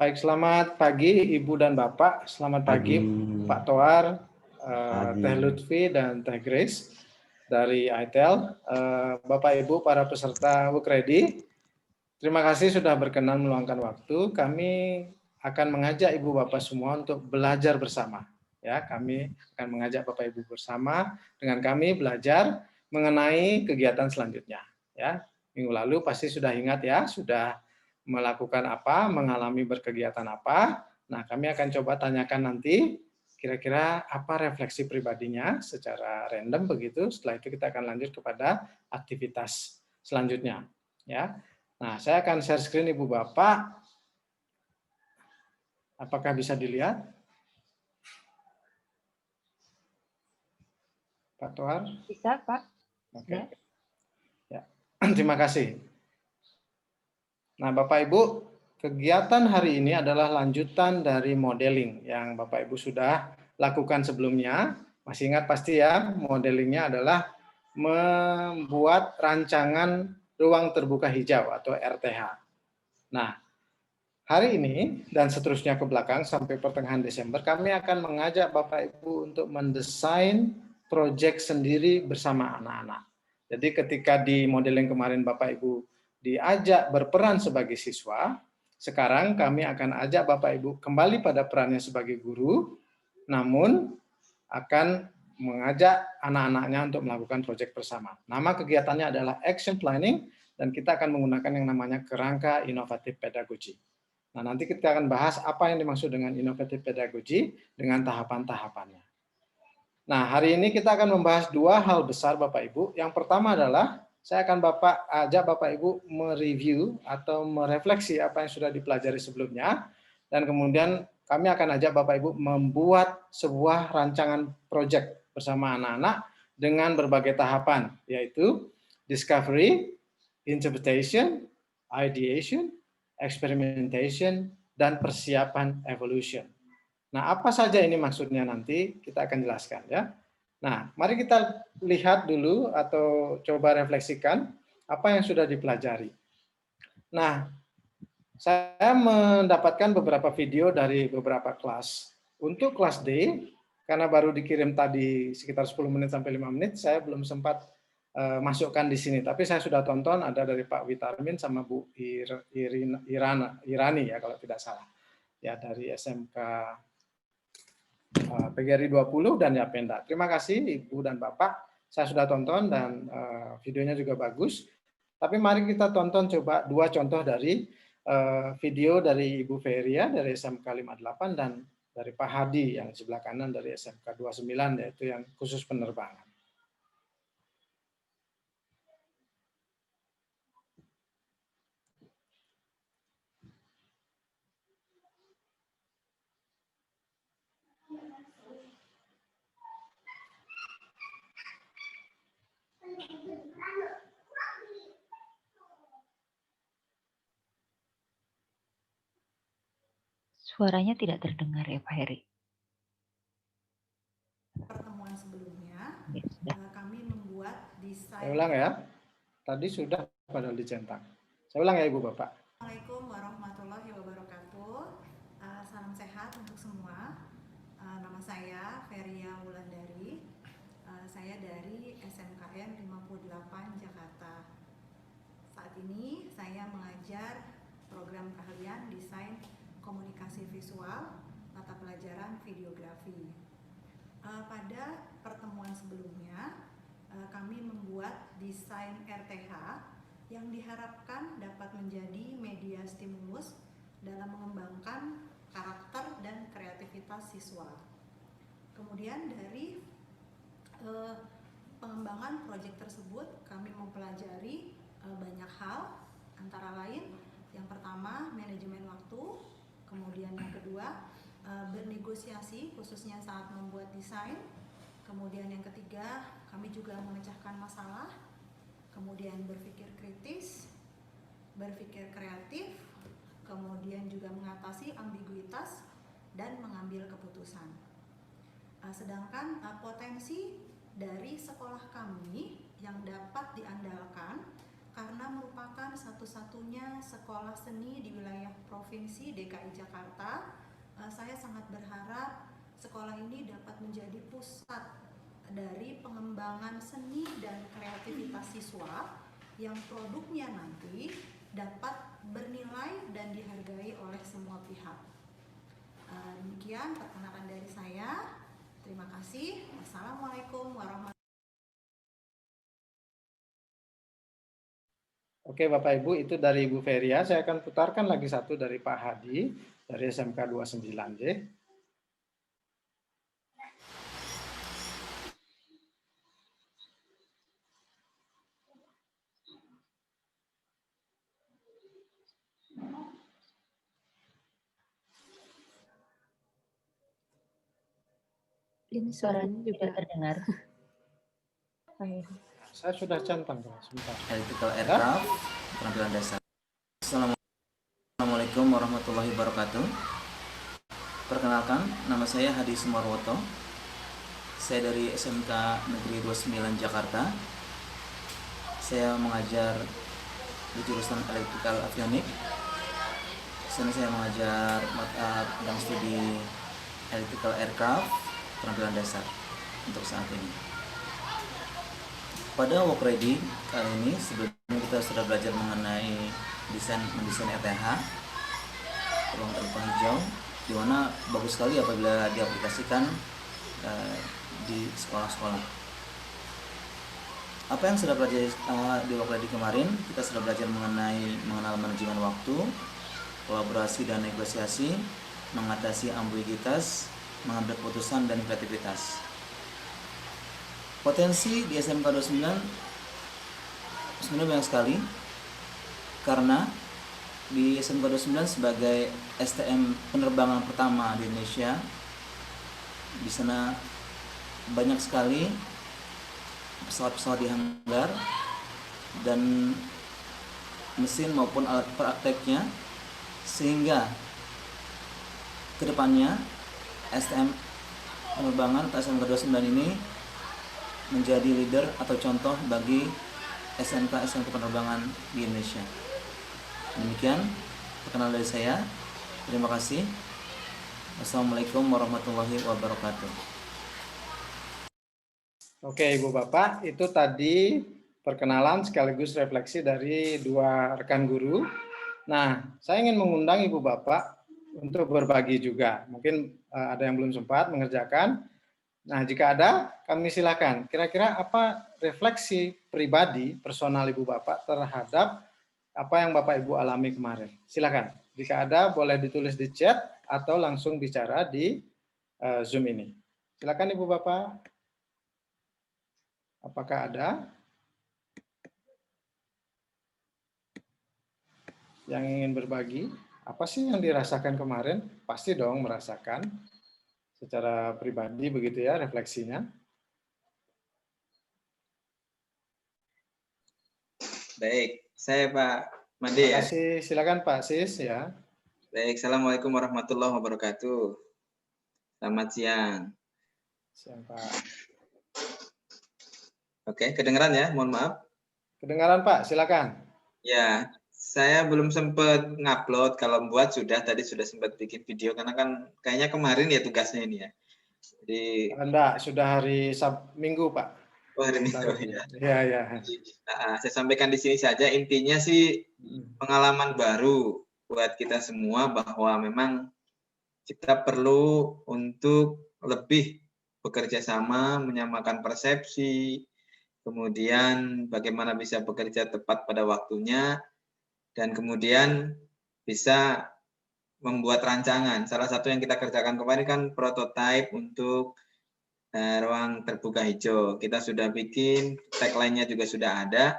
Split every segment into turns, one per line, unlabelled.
Baik, selamat pagi Ibu dan Bapak. Selamat pagi Pak Toar, Teh Lutfi, dan Teh Grace dari ITEL. Bapak Ibu para peserta Work Ready, terima kasih sudah berkenan meluangkan waktu. Kami akan mengajak Ibu Bapak semua untuk belajar bersama. Ya, kami akan mengajak Bapak Ibu bersama dengan kami belajar mengenai kegiatan selanjutnya. Ya, minggu lalu pasti sudah ingat ya, sudah melakukan apa, mengalami berkegiatan apa. Nah, kami akan coba tanyakan nanti kira-kira apa refleksi pribadinya secara random begitu. Setelah itu kita akan lanjut kepada aktivitas selanjutnya. Ya. Nah, saya akan share screen Ibu Bapak. Apakah bisa dilihat? Pak Tohar?
Bisa, Pak.
Oke. Ya. Terima kasih. Nah, Bapak Ibu, kegiatan hari ini adalah lanjutan dari modeling yang Bapak Ibu sudah lakukan sebelumnya. Masih ingat pasti ya, modelingnya adalah membuat rancangan ruang terbuka hijau atau RTH. Nah, hari ini dan seterusnya ke belakang sampai pertengahan Desember, kami akan mengajak Bapak Ibu untuk mendesain proyek sendiri bersama anak-anak. Jadi ketika di modeling kemarin Bapak Ibu diajak berperan sebagai siswa, sekarang kami akan ajak Bapak Ibu kembali pada perannya sebagai guru, namun akan mengajak anak-anaknya untuk melakukan proyek bersama. Nama kegiatannya adalah Action Planning, dan kita akan menggunakan yang namanya kerangka inovatif pedagogi. Nah, nanti kita akan bahas apa yang dimaksud dengan inovatif pedagogi dengan tahapan-tahapannya. Nah, hari ini kita akan membahas dua hal besar Bapak Ibu. Yang pertama adalah saya akan ajak Bapak Ibu mereview atau merefleksi apa yang sudah dipelajari sebelumnya, dan kemudian kami akan ajak Bapak Ibu membuat sebuah rancangan proyek bersama anak-anak dengan berbagai tahapan, yaitu discovery, interpretation, ideation, experimentation, dan persiapan evolution. Nah, apa saja ini maksudnya nanti kita akan jelaskan ya. Nah, mari kita lihat dulu atau coba refleksikan apa yang sudah dipelajari. Nah, saya mendapatkan beberapa video dari beberapa kelas. Untuk kelas D, karena baru dikirim tadi sekitar 10 menit sampai 5 menit, saya belum sempat masukkan di sini. Tapi saya sudah tonton, ada dari Pak Witarmin sama Bu Irani ya kalau tidak salah. Ya, dari SMK PGRI 20 dan Yapenda. Terima kasih Ibu dan Bapak. Saya sudah tonton dan videonya juga bagus. Tapi mari kita tonton coba dua contoh dari video dari Ibu Feria dari SMK 58 dan dari Pak Hadi yang sebelah kanan dari SMK 29 yaitu yang khusus penerbangan.
Suaranya tidak terdengar ya Pak Heri.
Pertemuan sebelumnya, kami membuat desain.
Saya ulang ya. Tadi sudah padahal dicetak. Saya ulang ya Ibu Bapak.
Assalamualaikum warahmatullahi wabarakatuh. Salam sehat untuk semua. Nama saya Feria Wulandari. Saya dari SMKN 58 Jakarta. Saat ini saya mengajar program keahlian desain komunikasi visual mata pelajaran videografi. Pada pertemuan sebelumnya, kami membuat desain RTH yang diharapkan dapat menjadi media stimulus dalam mengembangkan karakter dan kreativitas siswa. Kemudian dari pengembangan proyek tersebut, kami mempelajari banyak hal, antara lain yang pertama manajemen waktu, kemudian yang kedua bernegosiasi khususnya saat membuat desain, kemudian yang ketiga kami juga memecahkan masalah, kemudian berpikir kritis, berpikir kreatif, kemudian juga mengatasi ambiguitas dan mengambil keputusan. Sedangkan potensi dari sekolah kami yang dapat diandalkan karena merupakan satu-satunya sekolah seni di wilayah Provinsi DKI Jakarta. Saya sangat berharap sekolah ini dapat menjadi pusat dari pengembangan seni dan kreativitas siswa yang produknya nanti dapat bernilai dan dihargai oleh semua pihak. Demikian perkenalan dari saya. Terima kasih. Wassalamualaikum warahmatullahi wabarakatuh.
Oke Bapak Ibu, itu dari Ibu Feria. Saya akan putarkan lagi satu dari Pak Hadi dari SMK 29J.
Ini suaranya juga terdengar.
Saya sudah centang, sebentar.
Electrical Aircraft, penampilan dasar. Assalamualaikum warahmatullahi wabarakatuh. Perkenalkan, nama saya Hadi Sumarwoto. Saya dari SMK Negeri 29 Jakarta. Saya mengajar di jurusan Electrical Avionik. Di sana saya mengajar mata bidang studi Electrical Aircraft, penampilan dasar untuk saat ini. Pada Work Ready kali ini sebelumnya kita sudah belajar mengenai mendesain RTH ruang terbuka hijau, di mana bagus sekali apabila diaplikasikan di sekolah-sekolah. Apa yang sudah belajar di Work Ready kemarin, kita sudah belajar mengenal manajemen waktu, kolaborasi dan negosiasi, mengatasi ambiguitas, mengambil keputusan dan kreativitas. Potensi di SMK 29 sebenarnya banyak sekali, karena di SMK 29 sebagai STM penerbangan pertama di Indonesia, di sana banyak sekali pesawat-pesawat di hanggar dan mesin maupun alat prakteknya, sehingga kedepannya STM penerbangan atau SMK 29 ini menjadi leader atau contoh bagi SMK penerbangan di Indonesia. Demikian perkenalan dari saya. Terima kasih. Wassalamualaikum warahmatullahi wabarakatuh.
Oke Ibu Bapak, itu tadi perkenalan sekaligus refleksi dari dua rekan guru. Nah, saya ingin mengundang Ibu Bapak untuk berbagi juga. Mungkin ada yang belum sempat mengerjakan. Nah, jika ada, kami silakan. Kira-kira apa refleksi pribadi, personal Ibu Bapak terhadap apa yang Bapak Ibu alami kemarin? Silakan. Jika ada, boleh ditulis di chat atau langsung bicara di Zoom ini. Silakan Ibu Bapak. Apakah ada yang ingin berbagi? Apa sih yang dirasakan kemarin? Pasti dong merasakan. Secara pribadi begitu ya refleksinya.
Baik, saya Pak Made ya.
Terima kasih, silakan Pak Sis ya.
Baik, Assalamualaikum warahmatullahi wabarakatuh. Selamat siang.
Siang Pak.
Oke, kedengaran ya? Mohon maaf.
Kedengaran Pak, silakan.
Ya, saya belum sempat ngupload. Kalau buat tadi sudah sempat bikin video karena kan kayaknya kemarin ya tugasnya ini ya. Jadi
Enggak, sudah hari Minggu Pak.
Oh, hari Minggu ya.
Ya, ya.
Saya sampaikan di sini saja, intinya sih pengalaman baru buat kita semua bahwa memang kita perlu untuk lebih bekerja sama, menyamakan persepsi, kemudian bagaimana bisa bekerja tepat pada waktunya, dan kemudian bisa membuat rancangan. Salah satu yang kita kerjakan kemarin kan prototipe untuk ruang terbuka hijau. Kita sudah bikin, tagline-nya juga sudah ada.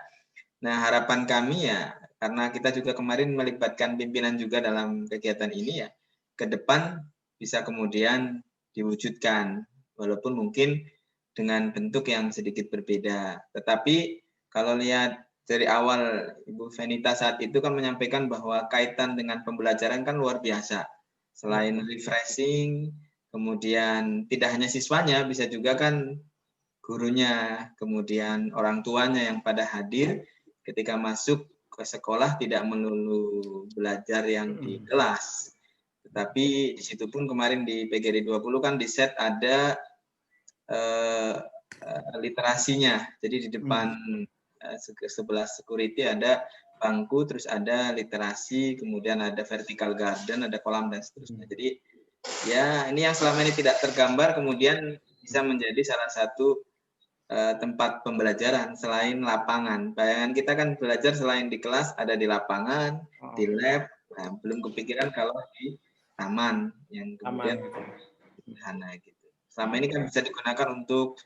Nah, harapan kami ya, karena kita juga kemarin melibatkan pimpinan juga dalam kegiatan ini ya, ke depan bisa kemudian diwujudkan, walaupun mungkin dengan bentuk yang sedikit berbeda. Tetapi kalau lihat dari awal Ibu Venita saat itu kan menyampaikan bahwa kaitan dengan pembelajaran kan luar biasa. Selain refreshing, kemudian tidak hanya siswanya, bisa juga kan gurunya, kemudian orang tuanya yang pada hadir, ketika masuk ke sekolah tidak melulu belajar yang di kelas. Tetapi di situ pun kemarin di PGRI 20 kan di set ada literasinya. Jadi di depan sebelah security ada bangku, terus ada literasi, kemudian ada vertical garden, ada kolam dan seterusnya. Jadi ya ini yang selama ini tidak tergambar kemudian bisa menjadi salah satu tempat pembelajaran selain lapangan. Bayangan kita kan belajar selain di kelas ada di lapangan, di lab. Nah, belum kepikiran kalau di taman yang kemudian sederhana gitu. Selama ini kan bisa digunakan untuk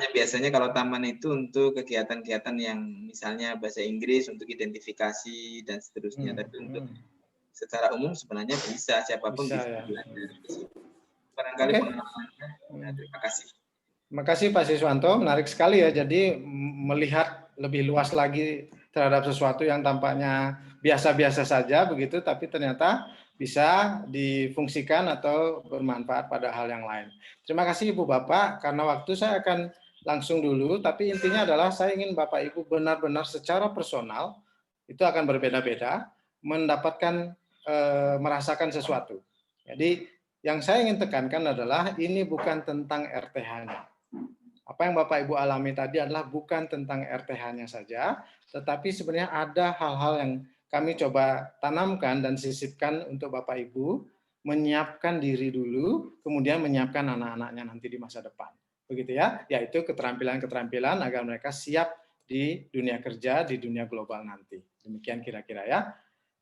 biasanya kalau taman itu untuk kegiatan-kegiatan yang misalnya bahasa Inggris untuk identifikasi dan seterusnya. Tapi untuk secara umum sebenarnya bisa siapapun bisa belajar di situ. Barangkali pengalamannya. Terima kasih.
Terima kasih Pak Siswanto, menarik sekali ya. Jadi melihat lebih luas lagi terhadap sesuatu yang tampaknya biasa-biasa saja begitu, tapi ternyata bisa difungsikan atau bermanfaat pada hal yang lain. Terima kasih Ibu Bapak, karena waktu saya akan langsung dulu, tapi intinya adalah saya ingin Bapak Ibu benar-benar secara personal, itu akan berbeda-beda, mendapatkan, merasakan sesuatu. Jadi yang saya ingin tekankan adalah ini bukan tentang RTH-nya. Apa yang Bapak Ibu alami tadi adalah bukan tentang RTH-nya saja, tetapi sebenarnya ada hal-hal yang kami coba tanamkan dan sisipkan untuk Bapak Ibu menyiapkan diri dulu, kemudian menyiapkan anak-anaknya nanti di masa depan. Begitu ya, yaitu keterampilan-keterampilan agar mereka siap di dunia kerja, di dunia global nanti. Demikian kira-kira ya.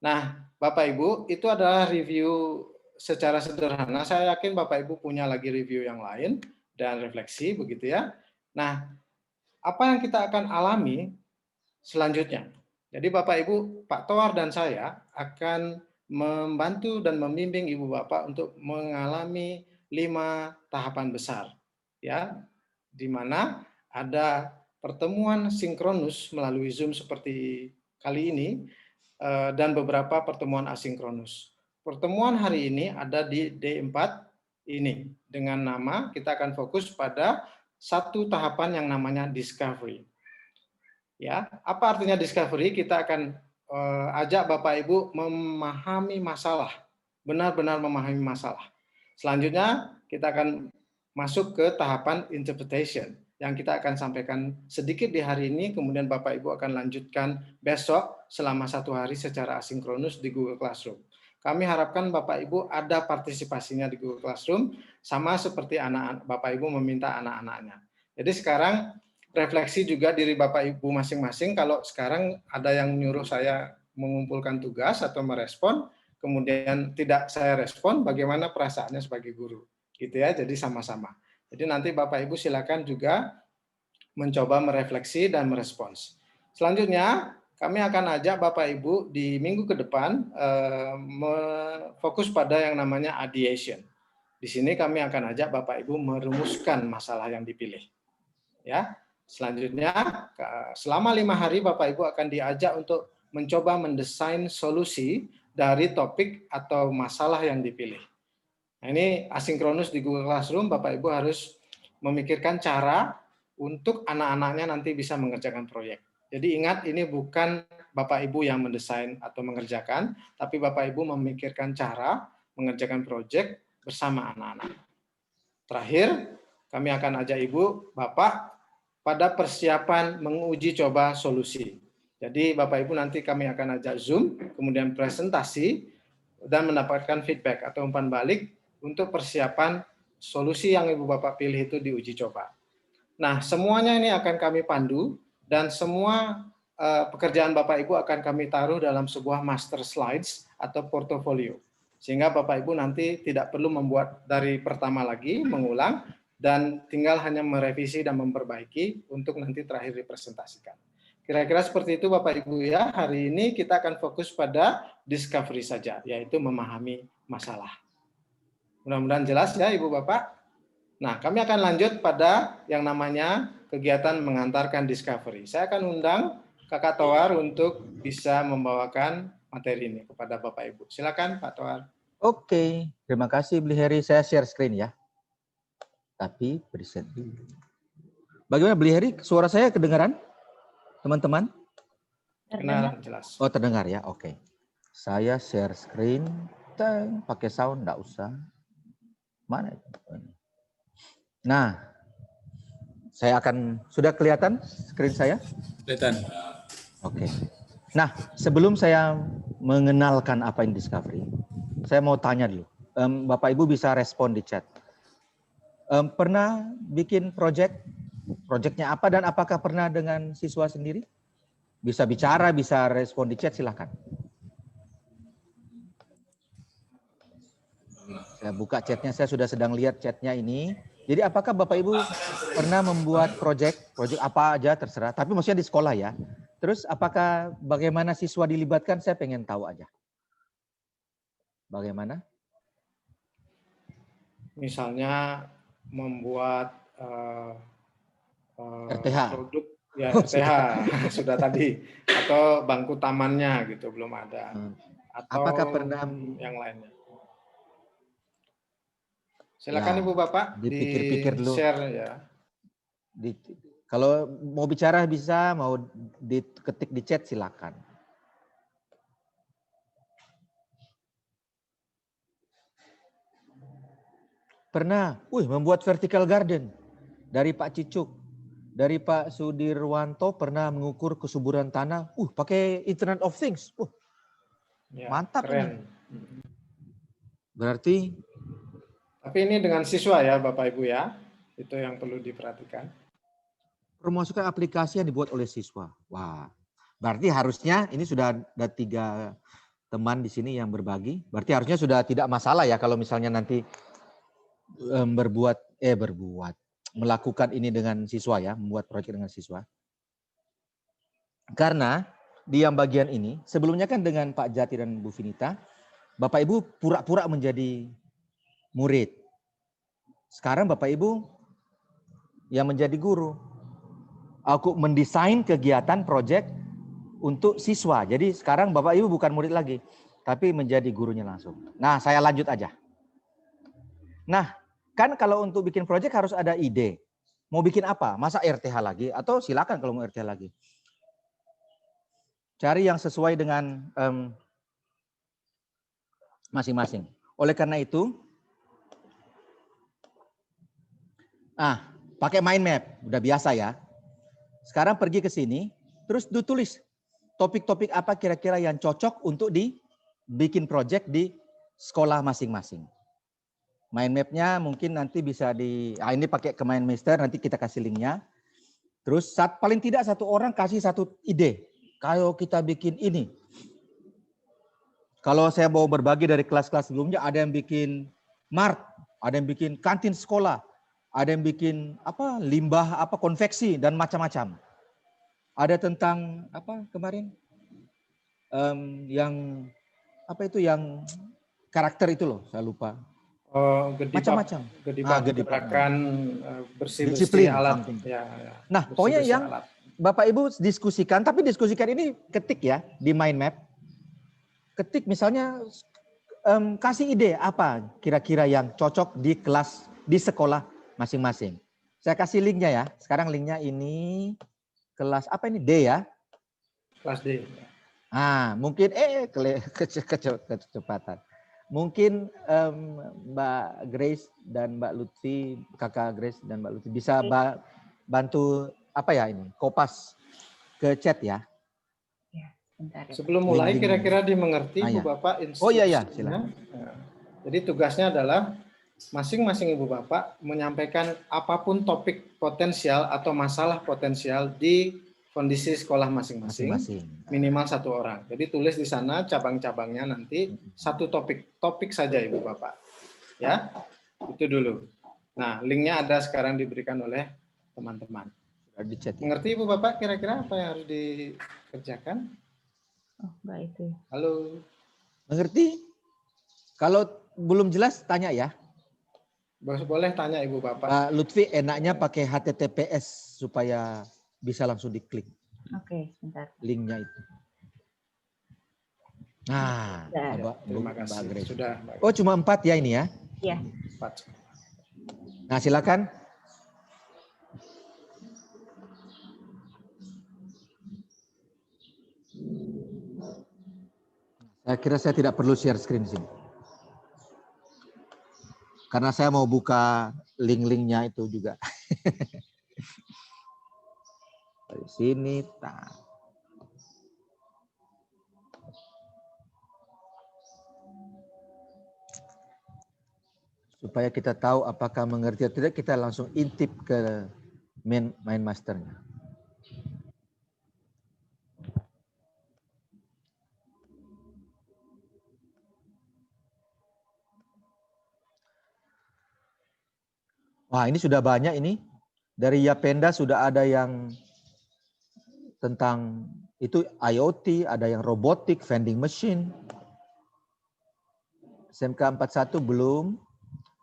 Nah, Bapak Ibu, itu adalah review secara sederhana. Saya yakin Bapak Ibu punya lagi review yang lain dan refleksi begitu ya. Nah, apa yang kita akan alami selanjutnya? Jadi Bapak Ibu, Pak Toar dan saya akan membantu dan membimbing Ibu Bapak untuk mengalami 5 tahapan besar ya, di mana ada pertemuan sinkronus melalui Zoom seperti kali ini dan beberapa pertemuan asinkronus. Pertemuan hari ini ada di D4 ini dengan nama kita akan fokus pada satu tahapan yang namanya discovery. Ya, apa artinya discovery? Kita akan ajak Bapak Ibu memahami masalah, benar-benar memahami masalah. Selanjutnya kita akan masuk ke tahapan interpretation yang kita akan sampaikan sedikit di hari ini, kemudian Bapak Ibu akan lanjutkan besok selama 1 hari secara asinkronus di Google Classroom. Kami harapkan Bapak Ibu ada partisipasinya di Google Classroom, sama seperti Bapak Ibu meminta anak-anaknya. Jadi sekarang refleksi juga diri Bapak Ibu masing-masing. Kalau sekarang ada yang nyuruh saya mengumpulkan tugas atau merespon, kemudian tidak saya respon, bagaimana perasaannya sebagai guru, gitu ya. Jadi sama-sama. Jadi nanti Bapak Ibu silakan juga mencoba merefleksi dan merespons. Selanjutnya kami akan ajak Bapak Ibu di minggu ke depan fokus pada yang namanya ideation. Di sini kami akan ajak Bapak Ibu merumuskan masalah yang dipilih. Ya. Selanjutnya selama 5 hari Bapak Ibu akan diajak untuk mencoba mendesain solusi dari topik atau masalah yang dipilih. Nah, ini asinkronus di Google Classroom, Bapak Ibu harus memikirkan cara untuk anak-anaknya nanti bisa mengerjakan proyek. Jadi ingat, ini bukan Bapak Ibu yang mendesain atau mengerjakan, tapi Bapak Ibu memikirkan cara mengerjakan proyek bersama anak-anak. Terakhir, kami akan ajak Ibu, Bapak, pada persiapan menguji coba solusi. Jadi Bapak Ibu nanti kami akan ajak Zoom, kemudian presentasi, dan mendapatkan feedback atau umpan balik untuk persiapan solusi yang Ibu Bapak pilih itu diuji coba. Nah, semuanya ini akan kami pandu, dan semua pekerjaan Bapak Ibu akan kami taruh dalam sebuah master slides atau portofolio. Sehingga Bapak Ibu nanti tidak perlu membuat dari pertama lagi, mengulang, dan tinggal hanya merevisi dan memperbaiki untuk nanti terakhir dipresentasikan. Kira-kira seperti itu Bapak Ibu ya. Hari ini kita akan fokus pada discovery saja, yaitu memahami masalah. Mudah-mudahan jelas ya Ibu Bapak. Nah, kami akan lanjut pada yang namanya kegiatan mengantarkan discovery. Saya akan undang Kakak Toar untuk bisa membawakan materi ini kepada Bapak Ibu. Silakan Pak Toar.
Oke, terima kasih Bli Heri. Saya share screen ya. Tapi preset dulu. Bagaimana Bli Heri? Suara saya kedengaran? Teman-teman?
Kedengaran jelas.
Oh, terdengar ya. Oke. Saya share screen. Teng, pakai sound enggak usah. Mana itu? Nah, saya akan sudah kelihatan screen saya?
Kelihatan.
Oke. Nah, sebelum saya mengenalkan apa ini Discovery, saya mau tanya dulu. Bapak Ibu bisa respon di chat. Pernah bikin project-nya apa dan apakah pernah dengan siswa sendiri? Bisa bicara, bisa respon di chat, silahkan. Saya buka chatnya, saya sudah sedang lihat chatnya ini. Jadi apakah Bapak Ibu pernah membuat project apa aja terserah, tapi maksudnya di sekolah ya. Terus apakah bagaimana siswa dilibatkan, saya pengen tahu aja. Bagaimana?
Misalnya membuat
RTH.
produk ya RTH sudah tadi, atau bangku tamannya gitu belum ada, atau
Apakah pernah
yang lainnya. Silakan
Ya,
Ibu Bapak
dipikir-pikir dulu.
di-share ya.
Kalau mau bicara bisa, mau diketik di chat silakan. Pernah, membuat vertical garden dari Pak Cicuk, dari Pak Sudirwanto pernah mengukur kesuburan tanah. Pakai Internet of Things.
Ya,
Mantap
keren.
ini. Berarti.
Tapi ini dengan siswa ya Bapak Ibu ya, itu yang perlu diperhatikan.
Memasukkan aplikasi yang dibuat oleh siswa. Wah, berarti harusnya ini sudah ada 3 teman di sini yang berbagi. Berarti harusnya sudah tidak masalah ya kalau misalnya nanti melakukan ini dengan siswa ya, membuat proyek dengan siswa. Karena di yang bagian ini, sebelumnya kan dengan Pak Jati dan Bu Vinita, Bapak Ibu pura-pura menjadi murid. Sekarang Bapak Ibu yang menjadi guru. Aku mendesain kegiatan proyek untuk siswa. Jadi sekarang Bapak Ibu bukan murid lagi, tapi menjadi gurunya langsung. Nah, saya lanjut aja. Nah, kan kalau untuk bikin proyek harus ada ide. Mau bikin apa? Masa RTH lagi? Atau silakan kalau mau RTH lagi. Cari yang sesuai dengan masing-masing. Oleh karena itu, pakai mind map, udah biasa ya. Sekarang pergi ke sini, terus tulis topik-topik apa kira-kira yang cocok untuk dibikin project di sekolah masing-masing. Mind map-nya mungkin nanti bisa ini pakai ke Mindmaster, nanti kita kasih linknya. Terus paling tidak 1 orang kasih 1 ide. Kalau kita bikin ini. Kalau saya mau berbagi dari kelas-kelas sebelumnya, ada yang bikin mart, ada yang bikin kantin sekolah, ada yang bikin limbah konveksi dan macam-macam. Ada tentang kemarin yang yang karakter itu loh, saya lupa. Macam-macam.
Gerakan bersih-bersih
disiplin,
alat.
something.
Ya.
Nah, pokoknya yang
alat.
Bapak Ibu diskusikan, tapi diskusikan ini ketik ya di mind map. Ketik misalnya kasih ide apa kira-kira yang cocok di kelas, di sekolah masing-masing. Saya kasih linknya ya. Sekarang linknya ini kelas apa ini? D ya?
Kelas D.
Mungkin kecepatan. Mungkin Mbak Grace dan Mbak Lutfi, Kakak Grace dan Mbak Lutfi bisa bantu kopas ke chat ya.
Bentar, ya.
Sebelum mulai kira-kira dimengerti Ibu Bapak instruksinya.
Silakan.
Jadi tugasnya adalah masing-masing Ibu Bapak menyampaikan apapun topik potensial atau masalah potensial di kondisi sekolah masing-masing. Minimal 1 orang. Jadi tulis di sana cabang-cabangnya nanti 1 topik saja Ibu Bapak. Ya, itu dulu. Nah, linknya ada sekarang diberikan oleh teman-teman. Mengerti Ibu Bapak kira-kira apa yang harus dikerjakan?
Oh, Mbak itu.
Halo.
Mengerti? Kalau belum jelas tanya ya.
Boleh tanya Ibu Bapak.
Pak Lutfi enaknya pakai HTTPS supaya bisa langsung diklik.
Oke, sebentar.
Linknya itu. Nah,
terima kasih. Sudah.
Cuma 4 ya ini ya?
Iya.
4.
Nah, silakan. Saya kira saya tidak perlu share screen di sini. Karena saya mau buka link-linknya itu juga. Dari sini. Supaya kita tahu apakah mengerti atau tidak, kita langsung intip ke main masternya. Wah, ini sudah banyak ini. Dari Yapenda sudah ada yang tentang itu IoT, ada yang robotik, vending machine. SMK 41 belum.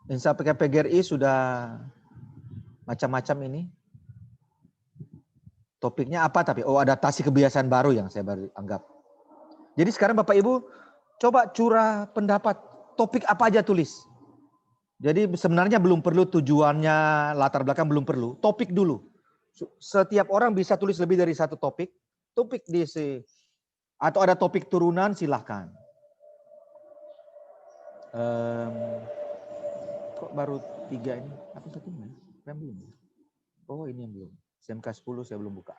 Insya PGRI sudah macam-macam ini. Topiknya apa tapi? Oh, adaptasi kebiasaan baru yang saya baru anggap. Jadi sekarang Bapak Ibu coba curah pendapat. Topik apa aja tulis. Jadi sebenarnya belum perlu tujuannya, latar belakang belum perlu. Topik dulu. Setiap orang bisa tulis lebih dari satu topik. Topik atau ada topik turunan silahkan. Kok baru 3 ini? Apa satunya? Yang belum? Oh, ini yang belum. SMK 10 saya belum buka.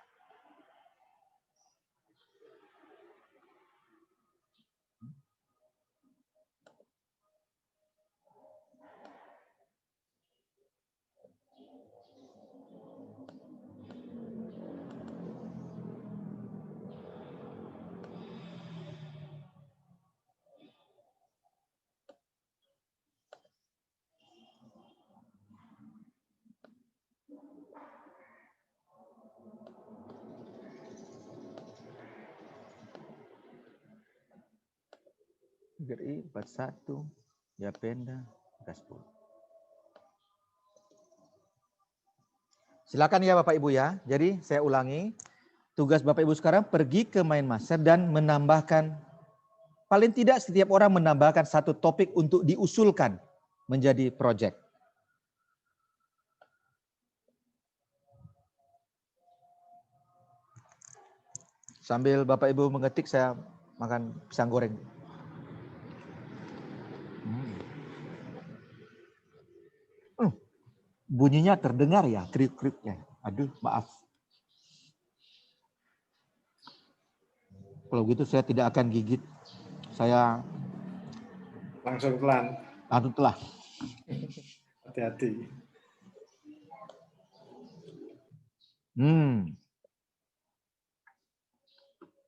PGRI 41, Yapenda 10. Silakan ya Bapak Ibu ya. Jadi saya ulangi, tugas Bapak Ibu sekarang pergi ke main master dan menambahkan, paling tidak setiap orang menambahkan satu topik untuk diusulkan menjadi project. Sambil Bapak Ibu mengetik, saya makan pisang goreng. Bunyinya terdengar ya, kriuk-kriuknya. Aduh, maaf. Kalau gitu saya tidak akan gigit. Saya
Langsung pelan.
langsung telah.
Hati-hati.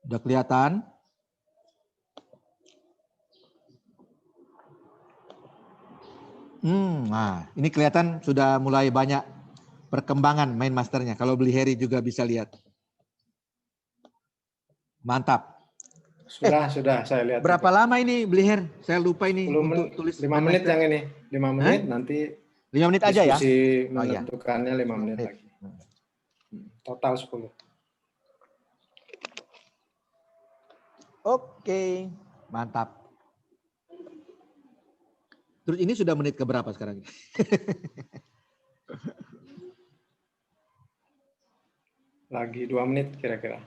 Udah kelihatan? Nah, ini kelihatan sudah mulai banyak perkembangan main masternya. Kalau beli Harry juga bisa lihat. Mantap.
Sudah, saya lihat.
Berapa
juga.
lama ini beli Harry? Saya lupa ini untuk tulis
5 menit yang ini. 5 menit nanti
5 menit aja ya?
diskusi menentukannya 5 menit lagi. Total 10.
Oke, mantap. Terus ini sudah menit ke berapa sekarang?
Lagi 2 menit kira-kira.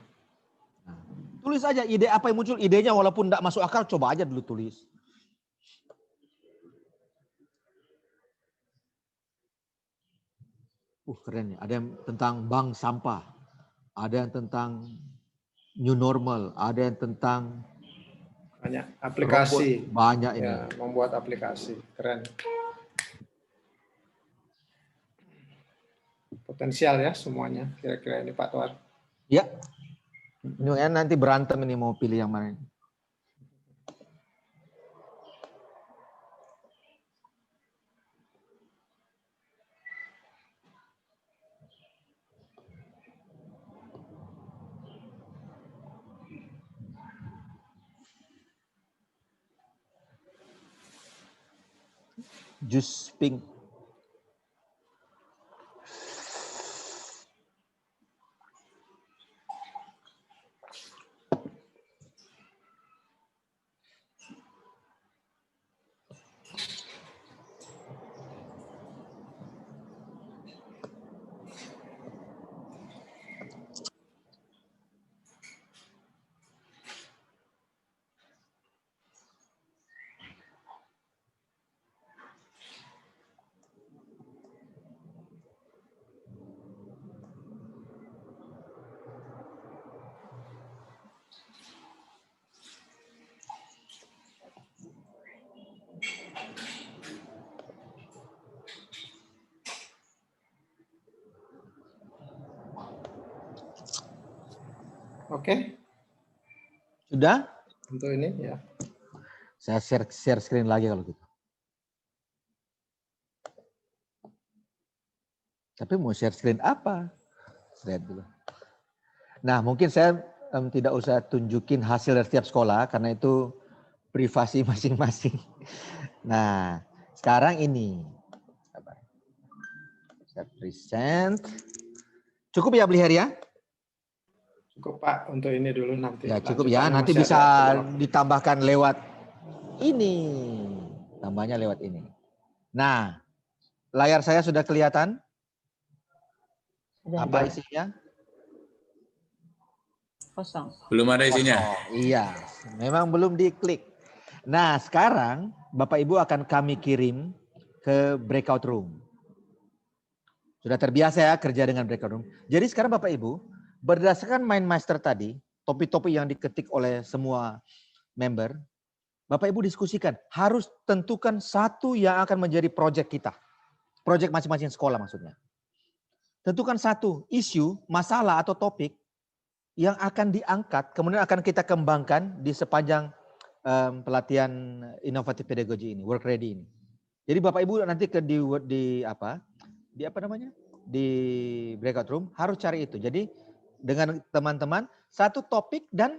Tulis aja ide apa yang muncul. Idenya walaupun tidak masuk akal, coba aja dulu tulis. Keren ya. Ada yang tentang bank sampah. Ada yang tentang new normal. Ada yang tentang
banyak aplikasi.
Robot, banyak ini.
Ya, membuat aplikasi. Keren. Potensial ya semuanya. Kira-kira ini Pak Tuar.
Ya. Ini nanti berantem ini mau pilih yang mana. Jus pink.
Oke,
Sudah?
untuk ini ya.
Saya share screen lagi kalau gitu. Tapi mau share screen apa? Lihat dulu. Nah, mungkin saya tidak usah tunjukin hasil dari setiap sekolah karena itu privasi masing-masing. Nah, sekarang ini. Saya present. Cukup ya, Bliher ya?
Cukup Pak, untuk ini dulu nanti.
Ya, cukup ya.
Lanjutannya
Nanti
masih
bisa
ada waktu.
ditambahkan lewat ini. Tambahnya lewat ini. Nah, layar saya sudah kelihatan?
Sudah.
Apa isinya?
Kosong.
Belum ada isinya.
Iya, memang belum diklik. Nah, sekarang Bapak Ibu akan kami kirim ke breakout room. Sudah terbiasa ya kerja dengan breakout room. Jadi sekarang Bapak Ibu, berdasarkan mind master tadi, topik-topik yang diketik oleh semua member, Bapak Ibu diskusikan, harus tentukan satu yang akan menjadi proyek kita. Proyek masing-masing sekolah maksudnya. Tentukan satu isu, masalah atau topik yang akan diangkat, kemudian akan kita kembangkan di sepanjang pelatihan inovatif pedagogi ini, work ready ini. Jadi Bapak Ibu nanti di breakout room harus cari itu. Jadi dengan teman-teman satu topik dan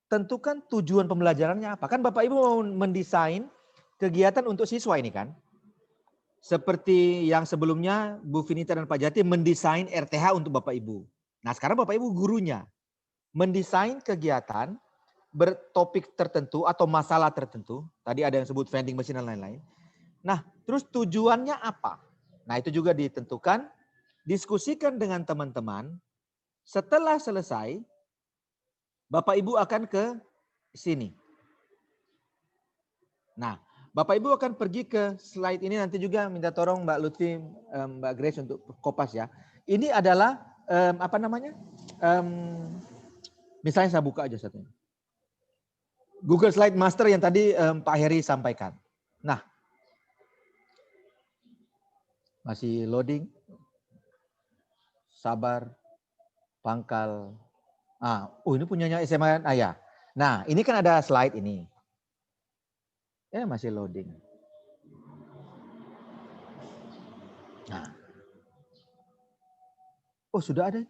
tentukan tujuan pembelajarannya apa. Kan Bapak Ibu mau mendesain kegiatan untuk siswa ini kan. Seperti yang sebelumnya Bu Vinita dan Pak Jati mendesain RTH untuk Bapak Ibu. Nah sekarang Bapak Ibu gurunya mendesain kegiatan bertopik tertentu atau masalah tertentu. Tadi ada yang sebut vending machine dan lain-lain. Nah terus tujuannya apa? Nah itu juga ditentukan, diskusikan dengan teman-teman. Setelah selesai, Bapak Ibu akan ke sini. Nah, Bapak Ibu akan pergi ke slide ini, nanti juga minta tolong Mbak Lutfi, Mbak Grace untuk kopas ya. Ini adalah misalnya saya buka aja satunya. Google Slide Master yang tadi Pak Heri sampaikan. Nah, masih loading. Sabar, pangkal. Ini punyanya SMA Ayah. Nah, ini kan ada slide ini. Masih loading. Nah. Oh, sudah ada.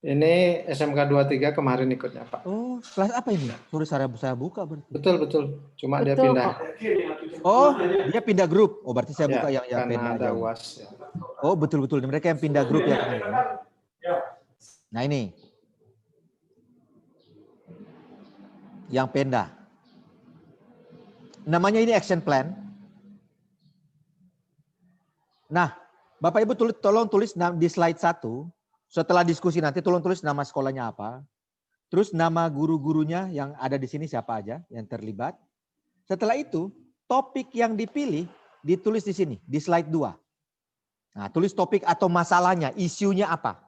Ini SMK 23 kemarin ikutnya Pak.
Oh, kelas apa ini? Suruh saya buka berarti.
Betul. Cuma dia
Betul,
pindah.
Pak.
Oh, dia pindah grup. Oh, berarti saya buka yang
karena
pindah
ada
aja.
UAS. Ya.
Oh, betul. Mereka yang pindah grup ya kemarin. Nah, ini. Yang pindah. Namanya ini action plan. Nah, Bapak Ibu tolong tulis di slide 1. Setelah diskusi nanti tolong tulis nama sekolahnya apa. Terus nama guru-gurunya yang ada di sini siapa aja yang terlibat. Setelah itu, topik yang dipilih ditulis di sini, di slide 2. Nah, tulis topik atau masalahnya, isunya apa.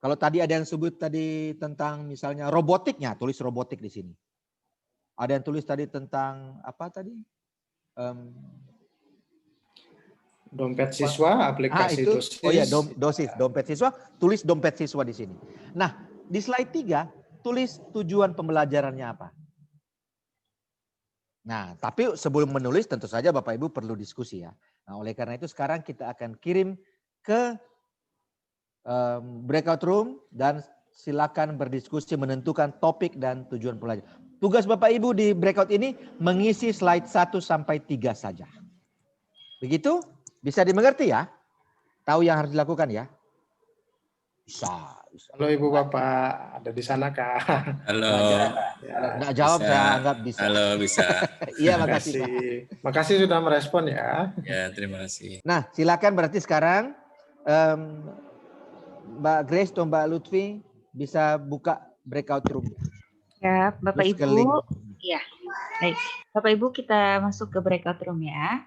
Kalau tadi ada yang sebut tadi tentang misalnya robotiknya, tulis robotik di sini. Ada yang tulis tadi tentang apa tadi?
Dompet siswa, aplikasi dosis.
Oh ya, dompet siswa, tulis dompet siswa di sini. Nah, di slide 3, tulis tujuan pembelajarannya apa. Nah, tapi sebelum menulis tentu saja Bapak Ibu perlu diskusi ya. Nah, oleh karena itu sekarang kita akan kirim ke breakout room dan silakan berdiskusi menentukan topik dan tujuan pembelajaran. Tugas Bapak Ibu di breakout ini mengisi slide 1 sampai 3 saja. Begitu? Bisa dimengerti ya? Tahu yang harus dilakukan ya? Bisa.
Halo Ibu Bapak, ada di sana Kak?
Halo.
Nggak jawab, saya anggap bisa.
Halo, bisa.
Iya, makasih Pak.
Makasih sudah merespon ya.
Ya, terima kasih.
Nah, silakan berarti sekarang Mbak Grace atau Mbak Lutfi bisa buka breakout room.
Ya, Bapak
Terus ke
Ibu.
link.
Ya, baik. Bapak Ibu kita masuk ke breakout room ya.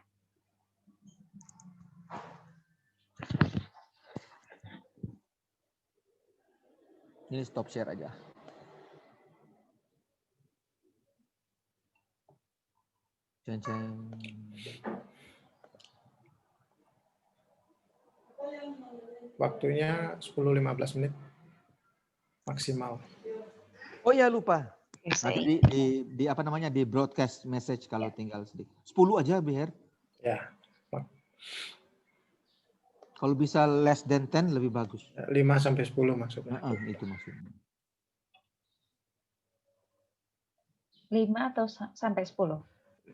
Ini stop share aja. Ceng-ceng.
Waktunya 10-15 menit. maksimal.
Oh ya lupa.
Oke.
Nanti di apa namanya di broadcast message kalau tinggal sedikit. 10 aja biar.
Ya,
Kalau bisa less than 10 lebih bagus.
5 sampai 10 maksudnya.
Itu maksudnya.
5 atau sampai 10?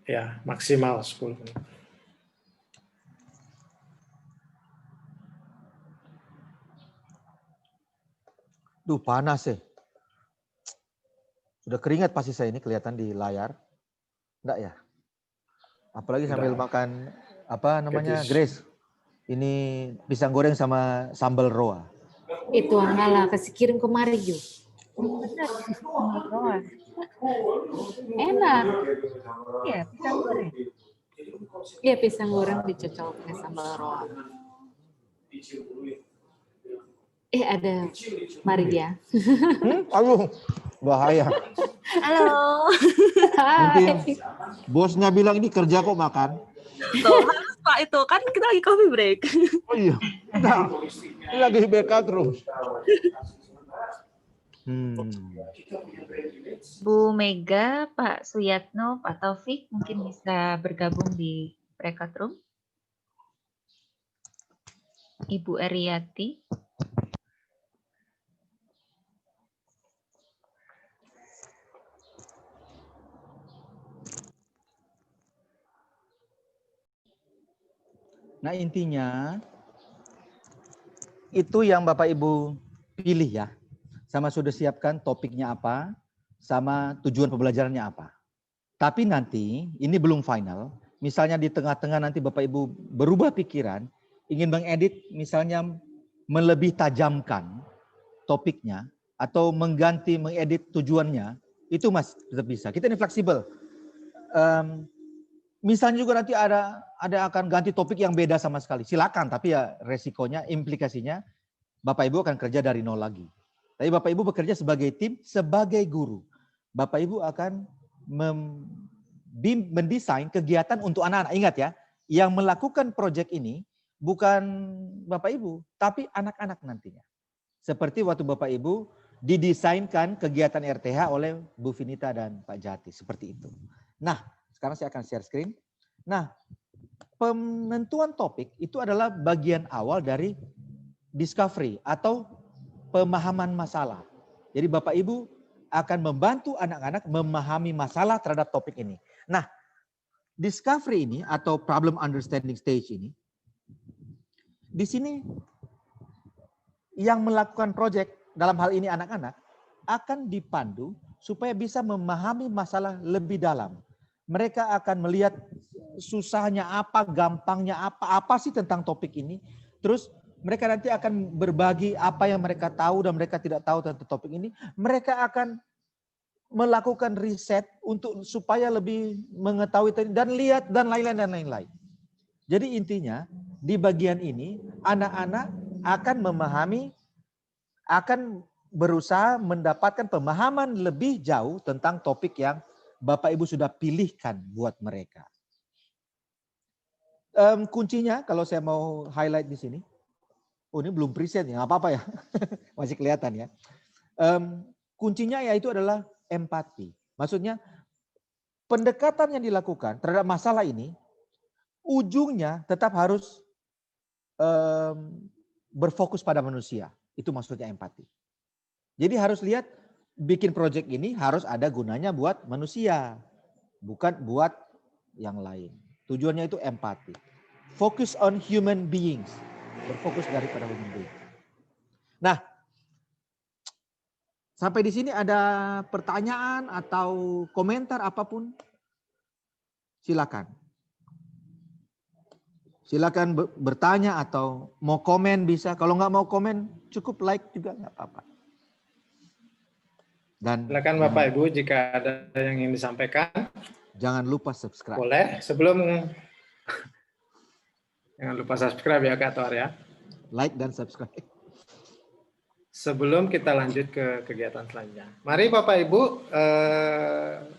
Ya, maksimal 10 menit.
Duh, panas ya. Sudah keringat pasti saya ini kelihatan di layar. Enggak ya? Apalagi sambil
Udah.
makan apa namanya,
Petis.
Grace. Ini pisang goreng sama sambal roa.
Itu angala kasih kirim kemari yuk.
Benar, sambal roa.
Enak.
Iya, pisang goreng.
Iya pisang goreng dicocol pakai sambal roa. Ada Maria.
Aduh, bahaya.
Halo.
Mungkin bosnya bilang ini kerja kok makan.
Tuh, harus Pak itu kan kita lagi coffee break.
Oh iya. Nah, ini lagi backup terus.
Bu Mega, Pak Suyatno, Pak Taufik mungkin bisa bergabung di breakout room. Ibu Eriati.
Nah intinya itu yang Bapak Ibu pilih ya. Sama sudah siapkan topiknya apa, sama tujuan pembelajarannya apa. Tapi nanti ini belum final. Misalnya di tengah-tengah nanti Bapak Ibu berubah pikiran, ingin mengedit misalnya melebih tajamkan topiknya atau mengedit tujuannya, itu Mas tetap bisa. Kita ini fleksibel. Misalnya juga nanti ada akan ganti topik yang beda sama sekali. Silakan, tapi ya resikonya, implikasinya Bapak Ibu akan kerja dari nol lagi. Tapi Bapak Ibu bekerja sebagai tim, sebagai guru. Bapak Ibu akan mendesain kegiatan untuk anak-anak. Ingat ya, yang melakukan proyek ini bukan Bapak Ibu, tapi anak-anak nantinya. Seperti waktu Bapak Ibu didesainkan kegiatan RTH oleh Bu Vinita dan Pak Jati. Seperti itu. Nah, sekarang saya akan share screen. Nah, penentuan topik itu adalah bagian awal dari discovery atau pemahaman masalah. Jadi Bapak Ibu akan membantu anak-anak memahami masalah terhadap topik ini. Nah, discovery ini atau problem understanding stage ini, di sini yang melakukan proyek dalam hal ini anak-anak akan dipandu supaya bisa memahami masalah lebih dalam. Mereka akan melihat susahnya apa, gampangnya apa sih tentang topik ini. Terus mereka nanti akan berbagi apa yang mereka tahu dan mereka tidak tahu tentang topik ini. Mereka akan melakukan riset untuk supaya lebih mengetahui dan lihat dan lain-lain. Jadi intinya di bagian ini anak-anak akan memahami, akan berusaha mendapatkan pemahaman lebih jauh tentang topik yang Bapak Ibu sudah pilihkan buat mereka. Kuncinya kalau saya mau highlight di sini. Oh ini belum preset ya, nggak apa-apa ya. Masih kelihatan ya. Kuncinya yaitu adalah empati. Maksudnya pendekatan yang dilakukan terhadap masalah ini, ujungnya tetap harus berfokus pada manusia. Itu maksudnya empati. Jadi harus lihat bikin proyek ini harus ada gunanya buat manusia. Bukan buat yang lain. Tujuannya itu empati. Focus on human beings. Berfokus daripada human being. Nah, sampai di sini ada pertanyaan atau komentar apapun? Silakan. Silakan bertanya atau mau komen bisa. Kalau nggak mau komen, cukup like juga nggak apa-apa. Dan
Silakan Bapak Ibu jika ada yang ingin disampaikan.
Jangan lupa subscribe.
Boleh. Jangan lupa subscribe ya Kak Toar ya.
Like dan subscribe.
Sebelum kita lanjut ke kegiatan selanjutnya. Mari Bapak Ibu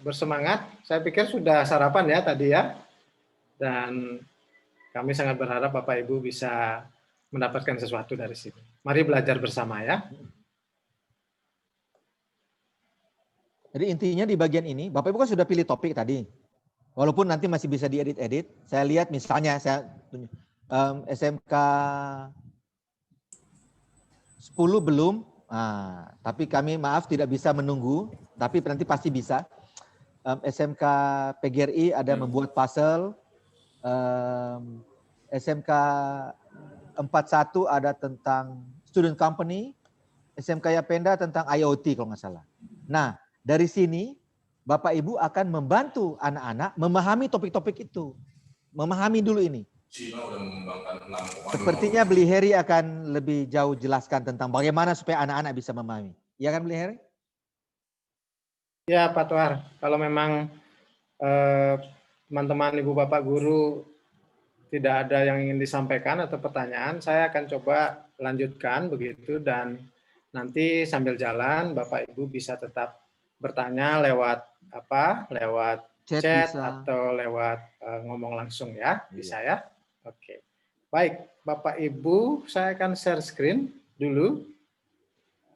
bersemangat. Saya pikir sudah sarapan ya tadi ya. Dan kami sangat berharap Bapak Ibu bisa mendapatkan sesuatu dari sini. Mari belajar bersama ya.
Jadi intinya di bagian ini, Bapak Ibu kan sudah pilih topik tadi. Walaupun nanti masih bisa diedit-edit. Saya lihat misalnya saya SMK 10 belum. Nah, tapi kami maaf tidak bisa menunggu, tapi nanti pasti bisa. SMK PGRI ada membuat puzzle. SMK 41 ada tentang student company. SMK Yapenda tentang IoT kalau nggak salah. Nah, dari sini Bapak Ibu akan membantu anak-anak memahami topik-topik itu. Memahami dulu ini. Sepertinya Beli Heri akan lebih jauh jelaskan tentang bagaimana supaya anak-anak bisa memahami. Iya kan Beli Heri?
Ya Pak Tuar, kalau memang teman-teman Ibu Bapak Guru tidak ada yang ingin disampaikan atau pertanyaan, saya akan coba lanjutkan begitu, dan nanti sambil jalan Bapak Ibu bisa tetap bertanya lewat lewat chat atau lewat ngomong langsung ya, bisa ya. Oke. Baik, Bapak Ibu, saya akan share screen dulu.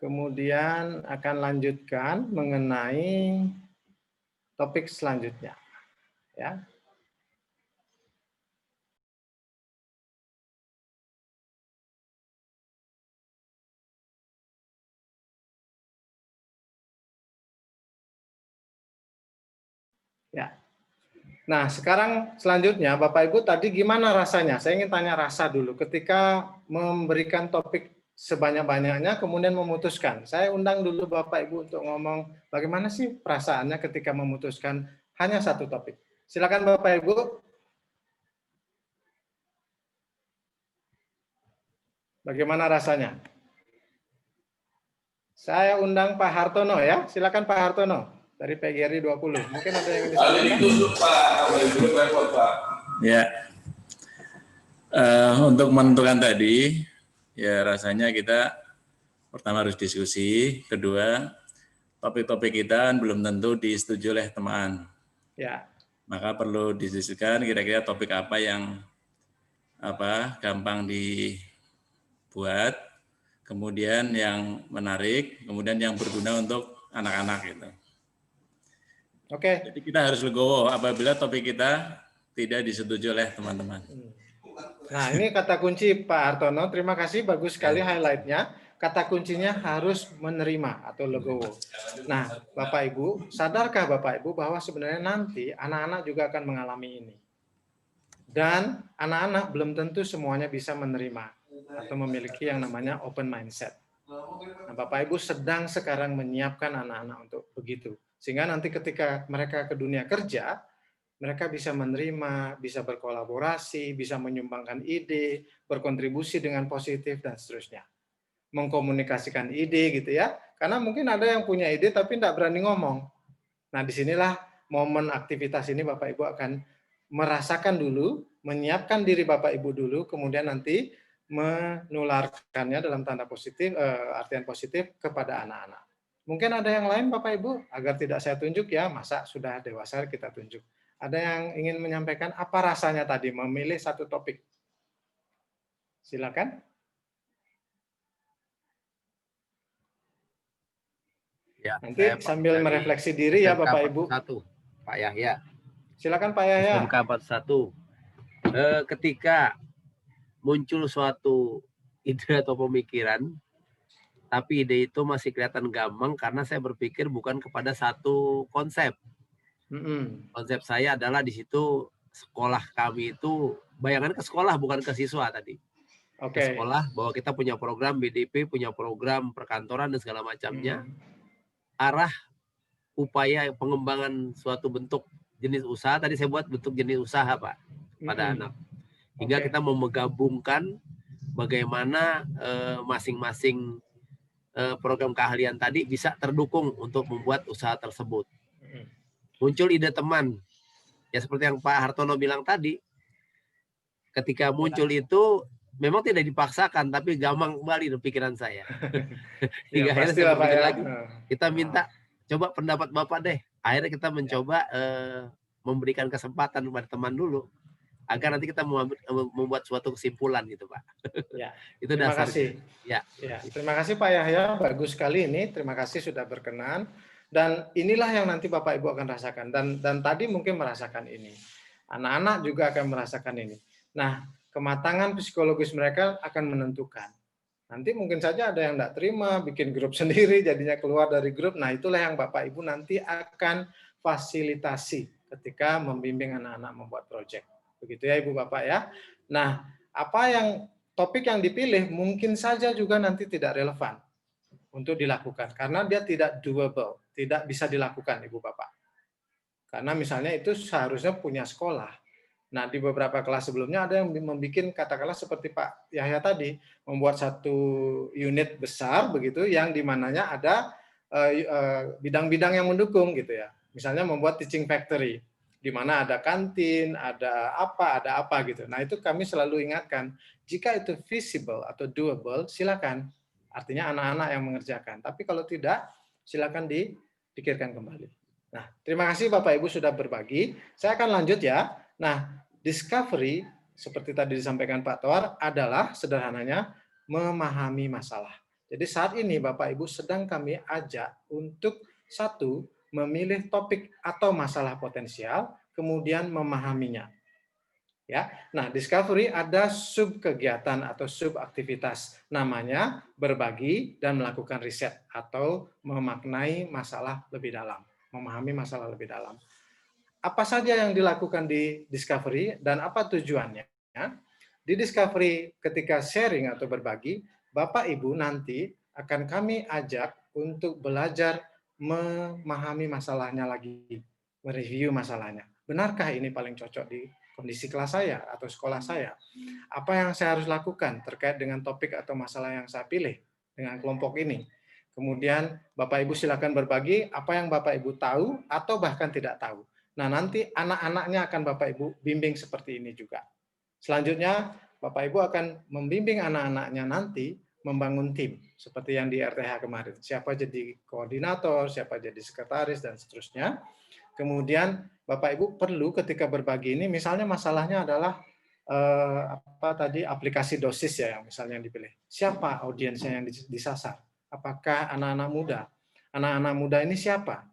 Kemudian akan lanjutkan mengenai topik selanjutnya. Ya. Ya. Nah, sekarang selanjutnya Bapak Ibu tadi gimana rasanya? Saya ingin tanya rasa dulu ketika memberikan topik sebanyak-banyaknya kemudian memutuskan. Saya undang dulu Bapak Ibu untuk ngomong bagaimana sih perasaannya ketika memutuskan hanya satu topik. Silakan Bapak Ibu. Bagaimana rasanya? Saya undang Pak Hartono ya. Silakan Pak Hartono. Dari PGRI 20. Mungkin ada yang disampaikan?
Ya, untuk menentukan tadi, ya rasanya kita pertama harus diskusi, kedua topik-topik kita belum tentu disetujui oleh teman.
Ya.
Maka perlu didiskusikan kira-kira topik apa yang gampang dibuat, kemudian yang menarik, kemudian yang berguna untuk anak-anak gitu.
Oke.
Jadi kita harus legowo apabila topik kita tidak disetujui oleh teman-teman.
Nah, ini kata kunci Pak Hartono. Terima kasih, bagus sekali highlight-nya. Kata kuncinya harus menerima atau legowo. Nah, Bapak Ibu, sadarkah Bapak Ibu bahwa sebenarnya nanti anak-anak juga akan mengalami ini. Dan anak-anak belum tentu semuanya bisa menerima atau memiliki yang namanya open mindset. Nah, Bapak Ibu sedang sekarang menyiapkan anak-anak untuk begitu. Sehingga nanti ketika mereka ke dunia kerja, mereka bisa menerima, bisa berkolaborasi, bisa menyumbangkan ide, berkontribusi dengan positif, dan seterusnya. Mengkomunikasikan ide gitu ya. Karena mungkin ada yang punya ide tapi tidak berani ngomong. Nah, disinilah momen aktivitas ini Bapak Ibu akan merasakan dulu, menyiapkan diri Bapak Ibu dulu, kemudian nanti menularkannya dalam tanda positif, artian positif kepada anak-anak. Mungkin ada yang lain Bapak Ibu, agar tidak saya tunjuk ya, masa sudah dewasa kita tunjuk. Ada yang ingin menyampaikan apa rasanya tadi memilih satu topik? Silakan.
Ya,
nanti sambil merefleksi diri ya Bapak Ibu.
Pak Yahya.
Silakan Pak Yahya.
SMK 41. Ketika muncul suatu ide atau pemikiran, tapi ide itu masih kelihatan gampang karena saya berpikir bukan kepada satu konsep. Konsep saya adalah di situ sekolah kami itu, bayangan ke sekolah bukan ke siswa tadi. Ke sekolah bahwa kita punya program BDP, punya program perkantoran dan segala macamnya. Arah upaya pengembangan suatu bentuk jenis usaha, tadi saya buat bentuk jenis usaha Pak, pada anak. Hingga kita mau menggabungkan bagaimana masing-masing program keahlian tadi bisa terdukung untuk membuat usaha tersebut. Muncul ide teman, ya seperti yang Pak Hartono bilang tadi, ketika muncul itu memang tidak dipaksakan, tapi gampang kembali di pikiran saya. Hingga akhirnya saya berpikir lagi, kita minta coba pendapat Bapak deh. Akhirnya kita mencoba memberikan kesempatan kepada teman dulu, agar nanti kita membuat suatu kesimpulan gitu Pak.
Ya,
itu
terima
dasarnya.
kasih.
Ya.
Ya, terima kasih Pak Yahya, bagus sekali ini. Terima kasih sudah berkenan. Dan inilah yang nanti Bapak Ibu akan rasakan. Dan tadi mungkin merasakan ini. Anak-anak juga akan merasakan ini. Nah, kematangan psikologis mereka akan menentukan. Nanti mungkin saja ada yang tidak terima, bikin grup sendiri, jadinya keluar dari grup. Nah, itulah yang Bapak Ibu nanti akan fasilitasi ketika membimbing anak-anak membuat proyek. Begitu ya Ibu Bapak ya. Nah, topik yang dipilih mungkin saja juga nanti tidak relevan untuk dilakukan karena dia tidak doable, tidak bisa dilakukan Ibu Bapak. Karena misalnya itu seharusnya punya sekolah. Nah, di beberapa kelas sebelumnya ada yang membuat katakanlah seperti Pak Yahya tadi, membuat satu unit besar begitu yang dimananya ada bidang-bidang yang mendukung gitu ya. Misalnya membuat teaching factory, di mana ada kantin, ada apa gitu. Nah, itu kami selalu ingatkan, jika itu feasible atau doable, silakan. Artinya anak-anak yang mengerjakan. Tapi kalau tidak, silakan dipikirkan kembali. Nah, terima kasih Bapak Ibu sudah berbagi. Saya akan lanjut ya. Nah, discovery, seperti tadi disampaikan Pak Toar, adalah sederhananya memahami masalah. Jadi saat ini Bapak Ibu sedang kami ajak untuk satu, memilih topik atau masalah potensial, kemudian memahaminya. Ya, nah discovery ada sub kegiatan atau sub aktivitas, namanya berbagi dan melakukan riset atau memaknai masalah lebih dalam, memahami masalah lebih dalam. Apa saja yang dilakukan di discovery dan apa tujuannya? Di discovery ketika sharing atau berbagi, Bapak Ibu nanti akan kami ajak untuk belajar memahami masalahnya lagi, mereview masalahnya. Benarkah ini paling cocok di kondisi kelas saya atau sekolah saya? Apa yang saya harus lakukan terkait dengan topik atau masalah yang saya pilih dengan kelompok ini? Kemudian Bapak Ibu silakan berbagi apa yang Bapak Ibu tahu atau bahkan tidak tahu. Nah, nanti anak-anaknya akan Bapak Ibu bimbing seperti ini juga. Selanjutnya, Bapak Ibu akan membimbing anak-anaknya nanti membangun tim, seperti yang di RTH kemarin. Siapa jadi koordinator, siapa jadi sekretaris, dan seterusnya. Kemudian, Bapak Ibu perlu ketika berbagi ini, misalnya masalahnya adalah aplikasi dosis ya, yang misalnya yang dipilih. Siapa audiensnya yang disasar? Apakah anak-anak muda? Anak-anak muda ini siapa?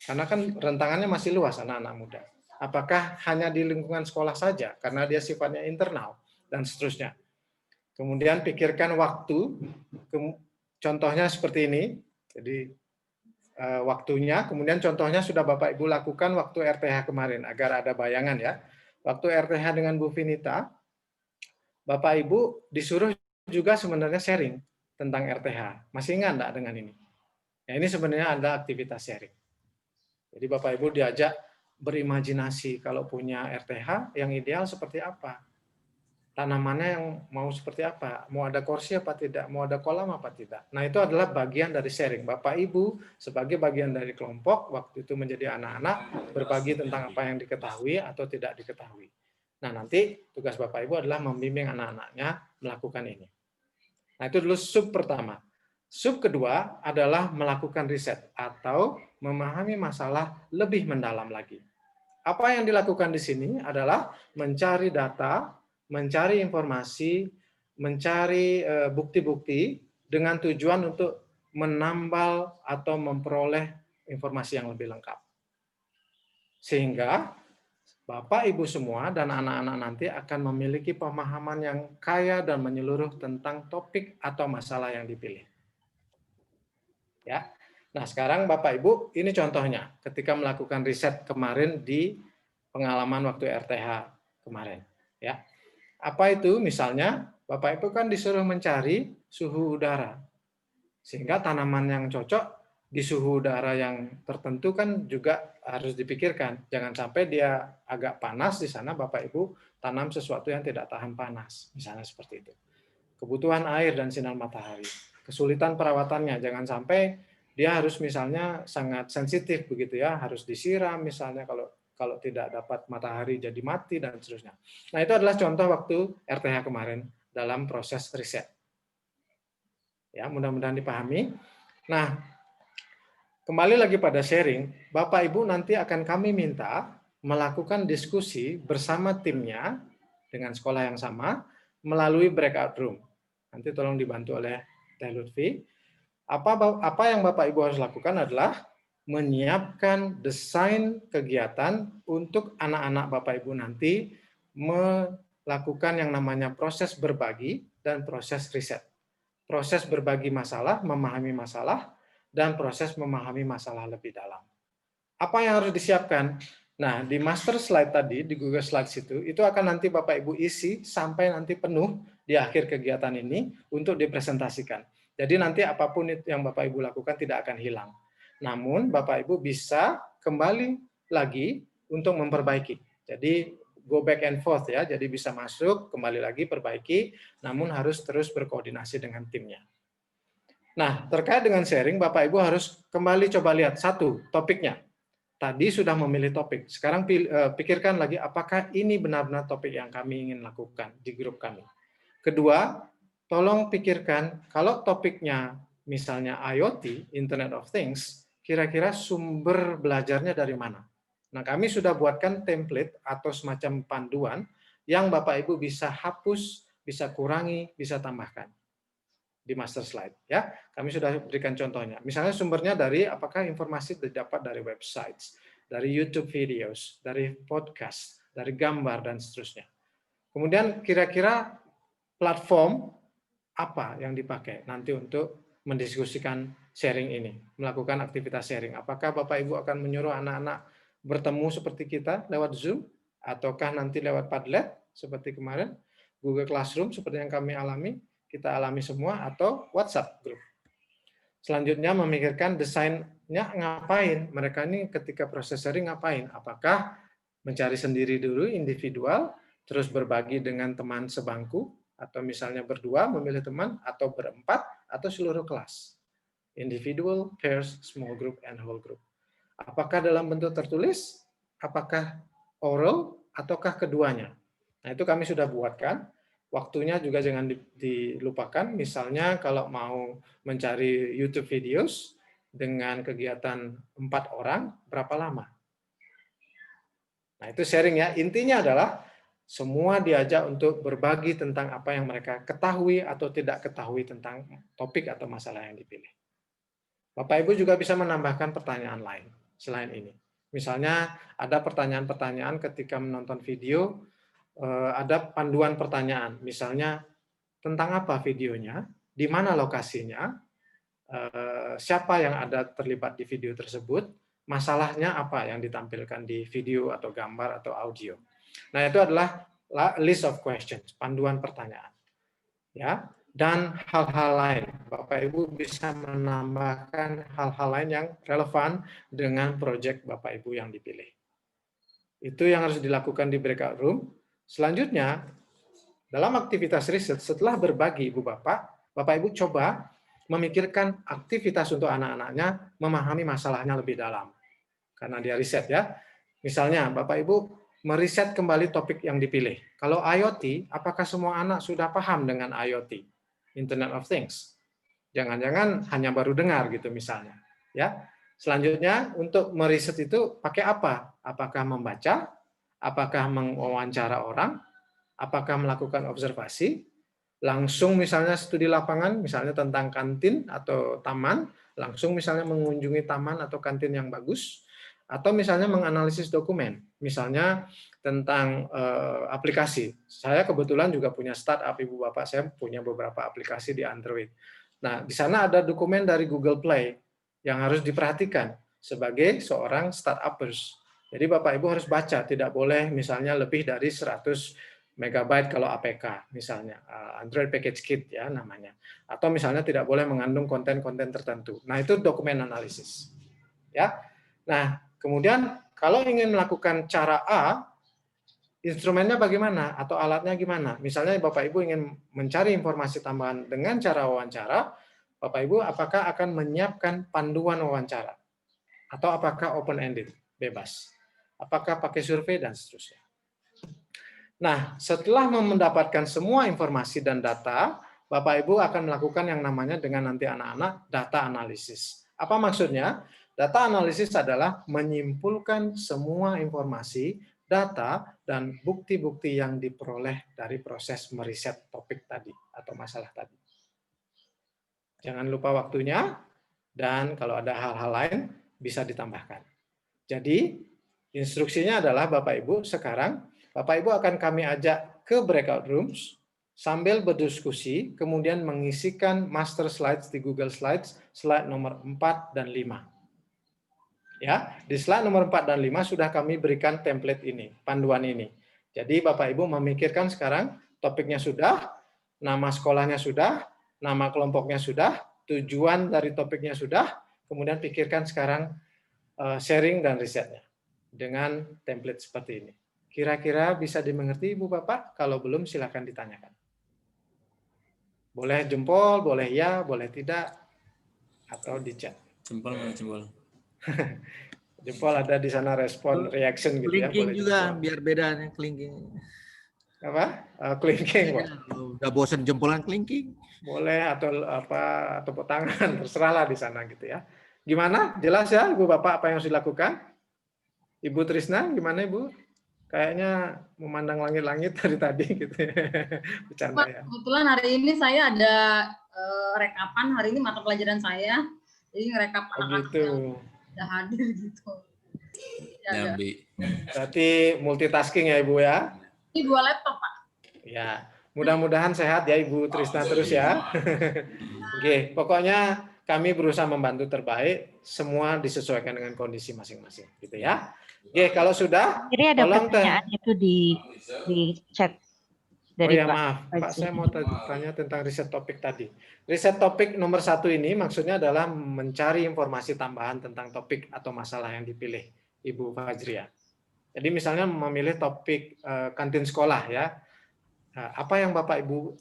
Karena kan rentangannya masih luas anak-anak muda. Apakah hanya di lingkungan sekolah saja karena dia sifatnya internal dan seterusnya. Kemudian pikirkan waktu, contohnya seperti ini. Jadi waktunya, kemudian contohnya sudah Bapak Ibu lakukan waktu RTH kemarin agar ada bayangan ya. Waktu RTH dengan Bu Vinita, Bapak Ibu disuruh juga sebenarnya sharing tentang RTH. Masih ingat enggak dengan ini? Ya, ini sebenarnya ada aktivitas sharing. Jadi Bapak Ibu diajak berimajinasi kalau punya RTH yang ideal seperti apa. Tanamannya yang mau seperti apa. Mau ada kursi apa tidak. Mau ada kolam apa tidak. Nah itu adalah bagian dari sharing. Bapak Ibu sebagai bagian dari kelompok waktu itu menjadi anak-anak berbagi tentang apa yang diketahui atau tidak diketahui. Nah nanti tugas Bapak Ibu adalah membimbing anak-anaknya melakukan ini. Nah itu dulu sub pertama. Sub kedua adalah melakukan riset atau memahami masalah lebih mendalam lagi. Apa yang dilakukan di sini adalah mencari data, mencari informasi, mencari bukti-bukti dengan tujuan untuk menambal atau memperoleh informasi yang lebih lengkap. Sehingga Bapak, Ibu semua dan anak-anak nanti akan memiliki pemahaman yang kaya dan menyeluruh tentang topik atau masalah yang dipilih. Ya. Nah, sekarang Bapak Ibu, ini contohnya ketika melakukan riset kemarin di pengalaman waktu RTH kemarin, ya. Apa itu? Misalnya, Bapak Ibu kan disuruh mencari suhu udara. Sehingga tanaman yang cocok di suhu udara yang tertentu kan juga harus dipikirkan. Jangan sampai dia agak panas di sana, Bapak Ibu tanam sesuatu yang tidak tahan panas, misalnya seperti itu. Kebutuhan air dan sinar matahari. Kesulitan perawatannya, jangan sampai dia harus misalnya sangat sensitif begitu ya, harus disiram misalnya kalau tidak dapat matahari jadi mati dan seterusnya. Nah, itu adalah contoh waktu RTH kemarin dalam proses riset. Ya, mudah-mudahan dipahami. Nah, kembali lagi pada sharing, Bapak Ibu nanti akan kami minta melakukan diskusi bersama timnya dengan sekolah yang sama melalui breakout room. Nanti tolong dibantu oleh Teh Lutfi. Apa yang Bapak Ibu harus lakukan adalah menyiapkan desain kegiatan untuk anak-anak Bapak Ibu nanti melakukan yang namanya proses berbagi dan proses riset. Proses berbagi masalah, memahami masalah, dan proses memahami masalah lebih dalam. Apa yang harus disiapkan? Nah, di master slide tadi, di Google Slides itu akan nanti Bapak Ibu isi sampai nanti penuh di akhir kegiatan ini untuk dipresentasikan. Jadi nanti apapun yang Bapak Ibu lakukan tidak akan hilang. Namun Bapak Ibu bisa kembali lagi untuk memperbaiki. Jadi go back and forth ya, jadi bisa masuk, kembali lagi perbaiki, namun harus terus berkoordinasi dengan timnya. Nah, terkait dengan sharing, Bapak Ibu harus kembali coba lihat satu topiknya. Tadi sudah memilih topik, sekarang pikirkan lagi apakah ini benar-benar topik yang kami ingin lakukan di grup kami. Kedua, tolong pikirkan kalau topiknya misalnya IoT, Internet of Things, kira-kira sumber belajarnya dari mana? Nah, kami sudah buatkan template atau semacam panduan yang Bapak Ibu bisa hapus, bisa kurangi, bisa tambahkan di master slide. Ya, kami sudah berikan contohnya. Misalnya sumbernya dari apakah informasi didapat dari websites, dari YouTube videos, dari podcast, dari gambar dan seterusnya. Kemudian kira-kira platform apa yang dipakai nanti untuk mendiskusikan sharing ini, melakukan aktivitas sharing. Apakah Bapak Ibu akan menyuruh anak-anak bertemu seperti kita lewat Zoom, ataukah nanti lewat Padlet seperti kemarin, Google Classroom seperti yang kami alami, kita alami semua, atau WhatsApp group. Selanjutnya memikirkan desainnya ngapain, mereka ini ketika proses sharing ngapain, apakah mencari sendiri dulu individual, terus berbagi dengan teman sebangku, atau misalnya berdua memilih teman, atau berempat, atau seluruh kelas. Individual, pairs, small group, and whole group. Apakah dalam bentuk tertulis, apakah oral, ataukah keduanya. Nah, itu kami sudah buatkan. Waktunya juga jangan dilupakan. Misalnya kalau mau mencari YouTube videos dengan kegiatan 4 orang, berapa lama? Nah, itu sharing ya. Intinya adalah semua diajak untuk berbagi tentang apa yang mereka ketahui atau tidak ketahui tentang topik atau masalah yang dipilih. Bapak Ibu juga bisa menambahkan pertanyaan lain selain ini. Misalnya ada pertanyaan-pertanyaan ketika menonton video, ada panduan pertanyaan. Misalnya tentang apa videonya, di mana lokasinya, siapa yang ada terlibat di video tersebut, masalahnya apa yang ditampilkan di video atau gambar atau audio. Nah, itu adalah list of questions, panduan pertanyaan. Ya, dan hal-hal lain. Bapak Ibu bisa menambahkan hal-hal lain yang relevan dengan proyek Bapak Ibu yang dipilih. Itu yang harus dilakukan di breakout room. Selanjutnya, dalam aktivitas riset, setelah berbagi Ibu Bapak, Bapak Ibu coba memikirkan aktivitas untuk anak-anaknya memahami masalahnya lebih dalam. Karena dia riset ya. Misalnya, Bapak Ibu meriset kembali topik yang dipilih. Kalau IoT, apakah semua anak sudah paham dengan IoT? Internet of Things. Jangan-jangan hanya baru dengar gitu misalnya. Ya. Selanjutnya untuk meriset itu pakai apa? Apakah membaca? Apakah mewawancara orang? Apakah melakukan observasi? Langsung misalnya studi lapangan, misalnya tentang kantin atau taman, langsung misalnya mengunjungi taman atau kantin yang bagus, atau misalnya menganalisis dokumen, misalnya tentang aplikasi. Saya kebetulan juga punya startup, Ibu Bapak, saya punya beberapa aplikasi di Android. Nah, di sana ada dokumen dari Google Play yang harus diperhatikan sebagai seorang startupers. Jadi Bapak Ibu harus baca, tidak boleh misalnya lebih dari 100 megabyte kalau APK, misalnya Android Package Kit ya namanya. Atau misalnya tidak boleh mengandung konten-konten tertentu. Nah, itu dokumen analisis. Ya. Nah, kemudian kalau ingin melakukan cara A, instrumennya bagaimana atau alatnya gimana? Misalnya Bapak Ibu ingin mencari informasi tambahan dengan cara wawancara, Bapak Ibu apakah akan menyiapkan panduan wawancara? Atau apakah open ended, bebas? Apakah pakai survei dan seterusnya? Nah, setelah mendapatkan semua informasi dan data, Bapak Ibu akan melakukan yang namanya dengan nanti anak-anak data analisis. Apa maksudnya? Data analisis adalah menyimpulkan semua informasi, data, dan bukti-bukti yang diperoleh dari proses meriset topik tadi atau masalah tadi. Jangan lupa waktunya, dan kalau ada hal-hal lain, bisa ditambahkan. Jadi instruksinya adalah Bapak Ibu sekarang Bapak Ibu akan kami ajak ke breakout rooms sambil berdiskusi, kemudian mengisikan master slides di Google Slides, slide nomor 4 dan 5. Ya, di slide nomor 4 dan 5 sudah kami berikan template ini, panduan ini. Jadi Bapak Ibu memikirkan sekarang topiknya sudah, nama sekolahnya sudah, nama kelompoknya sudah, tujuan dari topiknya sudah, kemudian pikirkan sekarang sharing dan risetnya dengan template seperti ini. Kira-kira bisa dimengerti Ibu Bapak? Kalau belum silakan ditanyakan. Boleh jempol, boleh ya, boleh tidak, atau di chat.
Jempol mana jempol?
Jempol ada di sana respon reaction gitu ya.
Kelingking
Boleh
juga
jempol.
biar beda nih kelingking.
Apa? Kelingking, Pak.
Udah bosan jempolan kelingking.
Boleh atau apa tepuk tangan terserahlah di sana gitu ya. Gimana? Jelas ya Ibu Bapak apa yang harus dilakukan? Ibu Trisna gimana Ibu? Kayaknya memandang langit-langit dari tadi gitu ya. Bercanda ya.
Kebetulan hari ini saya ada rekapan, hari ini mata pelajaran saya. Jadi ngerekap anak-anak yang udah hadir gitu. Ya,
berarti multitasking ya Ibu ya?
Ini 2 laptop Pak.
Ya, mudah-mudahan sehat ya Ibu Trisna terus ya. Oke, pokoknya kami berusaha membantu terbaik, semua disesuaikan dengan kondisi masing-masing, gitu ya. Oke, kalau sudah,
Jadi ada
tolong
pertanyaan itu di chat dari
ya
Pak.
maaf, Pak, saya mau tanya tentang riset topik tadi. Riset topik nomor 1 ini maksudnya adalah mencari informasi tambahan tentang topik atau masalah yang dipilih Ibu Fajria. Jadi misalnya memilih topik kantin sekolah ya. Apa yang Bapak Ibu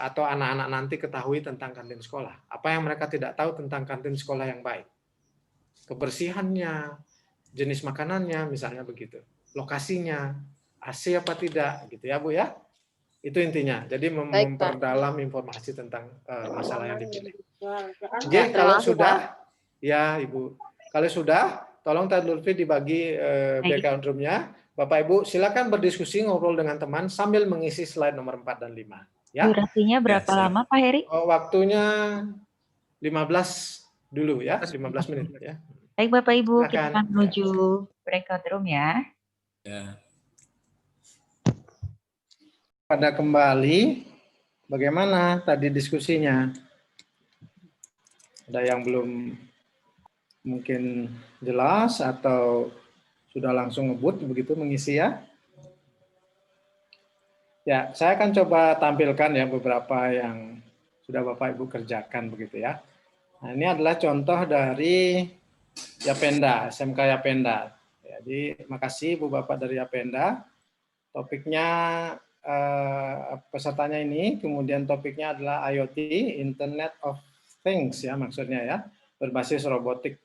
atau anak-anak nanti ketahui tentang kantin sekolah? Apa yang mereka tidak tahu tentang kantin sekolah yang baik? Kebersihannya, jenis makanannya misalnya begitu. Lokasinya, AC apa tidak gitu ya Bu ya. Itu intinya. Jadi memperdalam informasi tentang masalah yang dipilih. Oke, kalau sudah ya Ibu. Kalau sudah, tolong Tad Lutfi dibagi breakout room-nya. Bapak Ibu silakan berdiskusi ngobrol dengan teman sambil mengisi slide nomor 4 dan 5 ya.
Durasinya berapa lama Pak Heri?
Waktunya 15 dulu ya, 15 menit ya.
Baik Bapak Ibu,
Silakan.
kita akan menuju breakout room ya.
Ya.
Pada kembali, bagaimana tadi diskusinya? Ada yang belum mungkin jelas atau sudah langsung ngebut begitu mengisi ya? Ya, saya akan coba tampilkan ya beberapa yang sudah Bapak Ibu kerjakan begitu ya. Nah, ini adalah contoh dari Yapenda, SMK Yapenda. Jadi, makasih Bu Bapak dari Yapenda. Topiknya pesertanya ini, kemudian topiknya adalah IoT, Internet of Things ya maksudnya ya, berbasis robotik.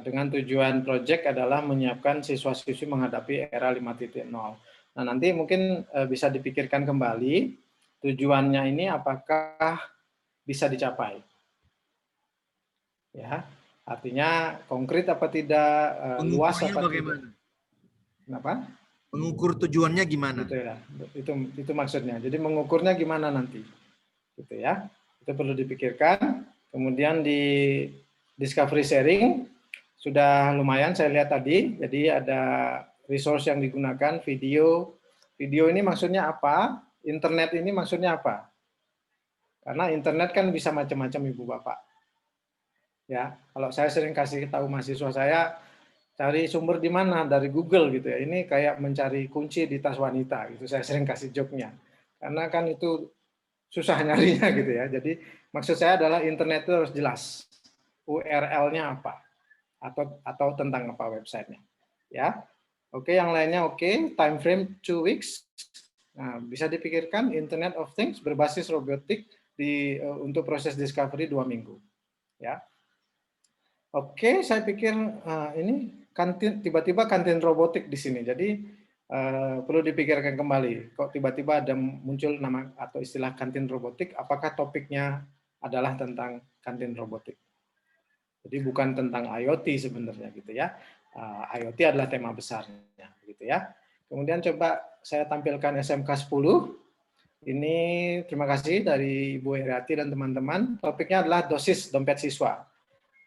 Dengan tujuan proyek adalah menyiapkan siswa-siswi menghadapi era 5.0. Nah, nanti mungkin bisa dipikirkan kembali tujuannya ini apakah bisa dicapai. Ya, artinya konkret apa tidak, luas apa
bagaimana?
tidak. Kenapa?
Mengukur tujuannya gimana?
Gitu ya. Itu maksudnya. Jadi mengukurnya gimana nanti. Gitu ya. Itu perlu dipikirkan. Kemudian di discovery sharing sudah lumayan saya lihat tadi. Jadi ada resource yang digunakan, video. Video ini maksudnya apa? Internet ini maksudnya apa? Karena internet kan bisa macam-macam Ibu Bapak. Ya, kalau saya sering kasih tahu mahasiswa saya cari sumber di mana dari Google gitu ya. Ini kayak mencari kunci di tas wanita gitu. Saya sering kasih joke-nya. Karena kan itu susah nyarinya gitu ya. Jadi maksud saya adalah internet itu harus jelas. URL-nya apa? Atau tentang apa websitenya. Ya. Oke, yang lainnya oke. Time frame 2 weeks. Nah, bisa dipikirkan Internet of Things berbasis robotik untuk proses discovery 2 minggu. Ya. Oke, saya pikir ini tiba-tiba kantin robotik di sini. Jadi perlu dipikirkan kembali. Kok tiba-tiba ada muncul nama atau istilah kantin robotik? Apakah topiknya adalah tentang kantin robotik? Jadi bukan tentang IoT sebenarnya gitu ya. IoT adalah tema besarnya gitu ya. Kemudian coba saya tampilkan SMK 10. Ini terima kasih dari Ibu Heriati dan teman-teman. Topiknya adalah dosis dompet siswa.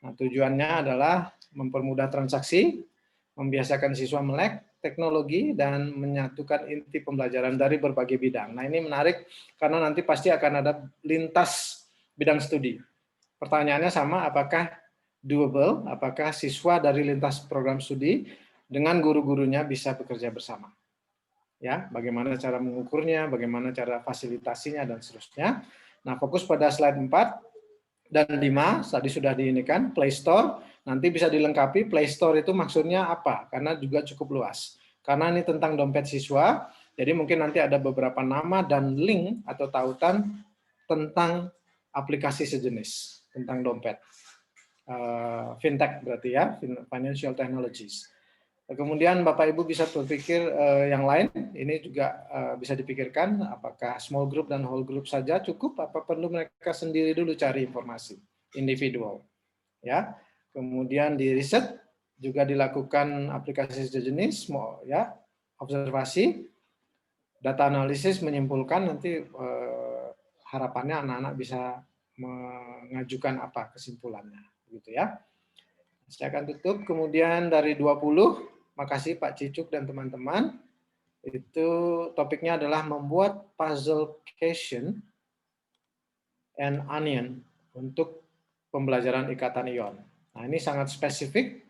Nah, tujuannya adalah mempermudah transaksi, membiasakan siswa melek teknologi, dan menyatukan inti pembelajaran dari berbagai bidang. Nah, ini menarik karena nanti pasti akan ada lintas bidang studi. Pertanyaannya sama, apakah doable, apakah siswa dari lintas program studi dengan guru-gurunya bisa bekerja bersama. Ya, bagaimana cara mengukurnya, bagaimana cara fasilitasinya, dan seterusnya. Nah, fokus pada slide 4 dan 5, tadi sudah diinikan, Play Store, nanti bisa dilengkapi, Play Store itu maksudnya apa, karena juga cukup luas. Karena ini tentang dompet siswa, jadi mungkin nanti ada beberapa nama dan link atau tautan tentang aplikasi sejenis, tentang dompet. Fintech berarti ya, financial technologies. Kemudian Bapak Ibu bisa berpikir yang lain, ini juga bisa dipikirkan apakah small group dan whole group saja cukup, apa perlu mereka sendiri dulu cari informasi individual. Ya. Kemudian di riset juga dilakukan aplikasi sejenis, ya, observasi, data analisis menyimpulkan nanti harapannya anak-anak bisa mengajukan apa kesimpulannya, gitu ya. Saya akan tutup. Kemudian dari 20, makasih Pak Cicuk dan teman-teman. Itu topiknya adalah membuat puzzle question and onion untuk pembelajaran ikatan ion. Nah, ini sangat spesifik.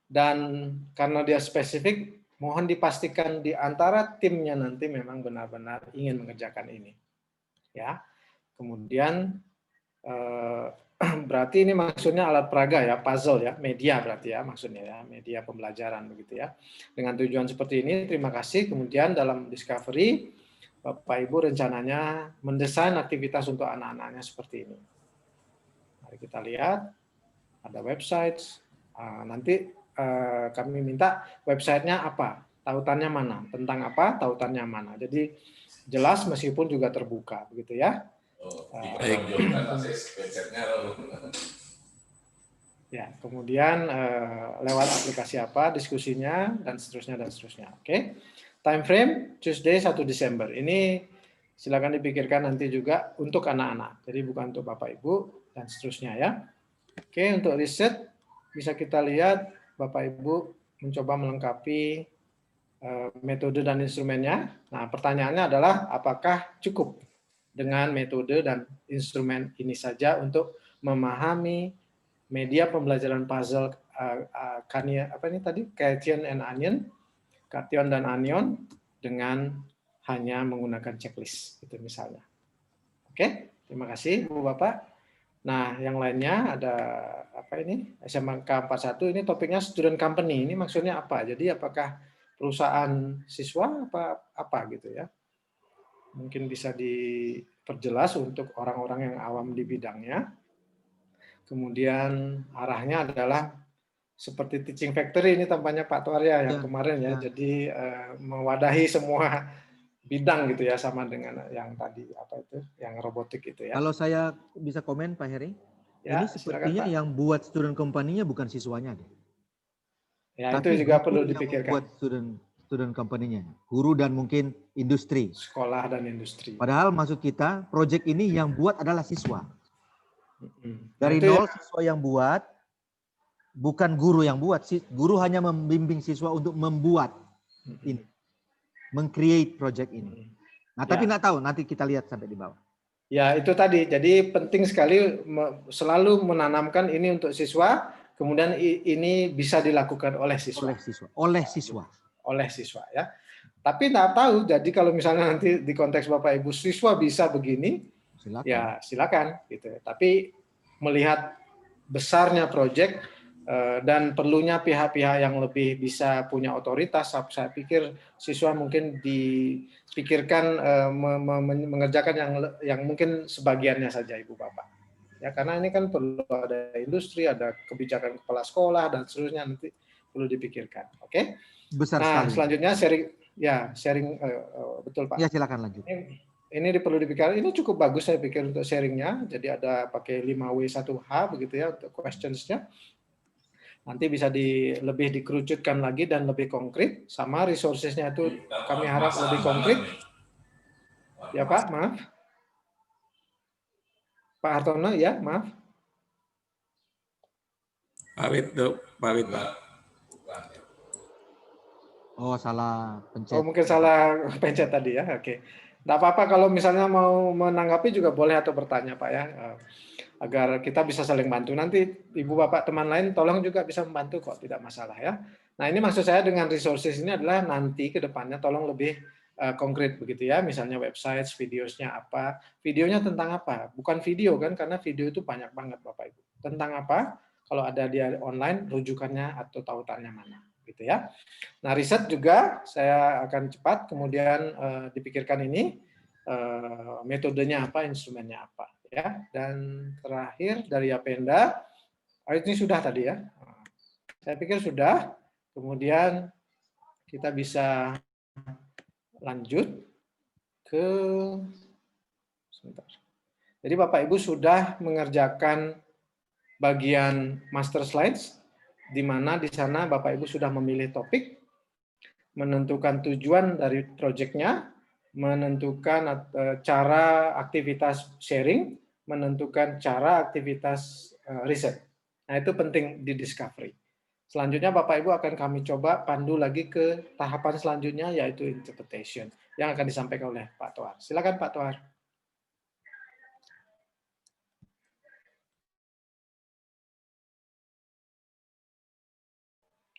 Dan karena dia spesifik, mohon dipastikan di antara timnya nanti memang benar-benar ingin mengerjakan ini. Ya. Kemudian berarti ini maksudnya alat peraga ya, puzzle ya, media berarti ya maksudnya ya, media pembelajaran begitu ya. Dengan tujuan seperti ini, terima kasih. Kemudian dalam discovery, Bapak Ibu rencananya mendesain aktivitas untuk anak-anaknya seperti ini. Mari kita lihat, ada website. Nanti kami minta websitenya apa, tautannya mana, tentang apa, tautannya mana. Jadi jelas meskipun juga terbuka begitu ya. Ya, kemudian lewat aplikasi apa, diskusinya, dan seterusnya, dan seterusnya. Oke. Time frame, Tuesday 1 Desember. Ini silakan dipikirkan nanti juga untuk anak-anak. Jadi bukan untuk Bapak Ibu, dan seterusnya ya. Oke, untuk riset, bisa kita lihat Bapak Ibu mencoba melengkapi metode dan instrumennya. Nah, pertanyaannya adalah apakah cukup dengan metode dan instrumen ini saja untuk memahami media pembelajaran puzzle Cation and Onion, Cation dan Onion dengan hanya menggunakan checklist itu misalnya. Oke, terima kasih Bu Bapak. Nah, yang lainnya ada apa ini? SMK 41 ini topiknya student company. Ini maksudnya apa? Jadi apakah perusahaan siswa apa gitu ya? Mungkin bisa diperjelas untuk orang-orang yang awam di bidangnya. Kemudian arahnya adalah seperti teaching factory ini tampaknya Pak Tuarya yang kemarin ya. Jadi mewadahi semua bidang gitu ya, sama dengan yang tadi apa itu, yang robotik itu ya.
Kalau saya bisa komen Pak Heri,
ya,
ini sepertinya silakan, yang buat student company-nya bukan siswanya deh.
Ya, tapi itu juga perlu dipikirkan.
Buat student company-nya, guru dan mungkin industri.
Sekolah dan industri.
Padahal maksud kita, proyek ini yang buat adalah siswa. Dari nol siswa yang buat, bukan guru yang buat. Guru hanya membimbing siswa untuk membuat ini, meng-create proyek ini. Nah, tapi nggak tahu, nanti kita lihat sampai di bawah.
Ya, itu tadi. Jadi penting sekali selalu menanamkan ini untuk siswa, kemudian ini bisa dilakukan oleh siswa. Oleh siswa ya. Tapi nggak tahu, jadi kalau misalnya nanti di konteks Bapak Ibu siswa bisa begini, silakan. Ya silakan gitu. Tapi melihat besarnya proyek dan perlunya pihak-pihak yang lebih bisa punya otoritas, saya pikir siswa mungkin dipikirkan mengerjakan yang mungkin sebagiannya saja Ibu Bapak. Ya karena ini kan perlu ada industri, ada kebijakan kepala sekolah dan seterusnya, nanti perlu dipikirkan. Oke?
Besar
nah,
sekali.
Selanjutnya sharing betul Pak.
Ya silakan lanjut.
Ini perlu dipikirkan. Ini cukup bagus saya pikir untuk sharingnya. Jadi ada pakai 5W1H begitu ya untuk questions-nya. Nanti bisa lebih dikerucutkan lagi dan lebih konkret. Sama resources-nya itu kami harap lebih konkret. Ya Pak, maaf. Pak Hartono ya, maaf.
Pawit tuh, pawit Pak.
Oh, salah pencet.
Oh, mungkin salah pencet tadi ya. Oke. Tidak apa-apa kalau misalnya mau menanggapi juga boleh atau bertanya Pak ya. Agar kita bisa saling bantu. Nanti Ibu Bapak teman lain tolong juga bisa membantu kok, tidak masalah ya. Nah, ini maksud saya dengan resources ini adalah nanti ke depannya tolong lebih konkret begitu ya. Misalnya website, videosnya apa, videonya tentang apa? Bukan video kan, karena video itu banyak banget Bapak Ibu. Tentang apa? Kalau ada di online, rujukannya atau tautannya mana, gitu ya. Nah, riset juga saya akan cepat, kemudian dipikirkan ini metodenya apa, instrumennya apa, ya. Dan terakhir dari Yapenda, ini sudah tadi ya. Saya pikir sudah. Kemudian kita bisa lanjut ke sebentar. Jadi Bapak Ibu sudah mengerjakan bagian master slides, di mana di sana Bapak Ibu sudah memilih topik, menentukan tujuan dari proyeknya, menentukan cara aktivitas sharing, menentukan cara aktivitas riset. Nah, itu penting di discovery. Selanjutnya Bapak Ibu akan kami coba pandu lagi ke tahapan selanjutnya, yaitu interpretation, yang akan disampaikan oleh Pak Tohar. Silakan Pak Tohar.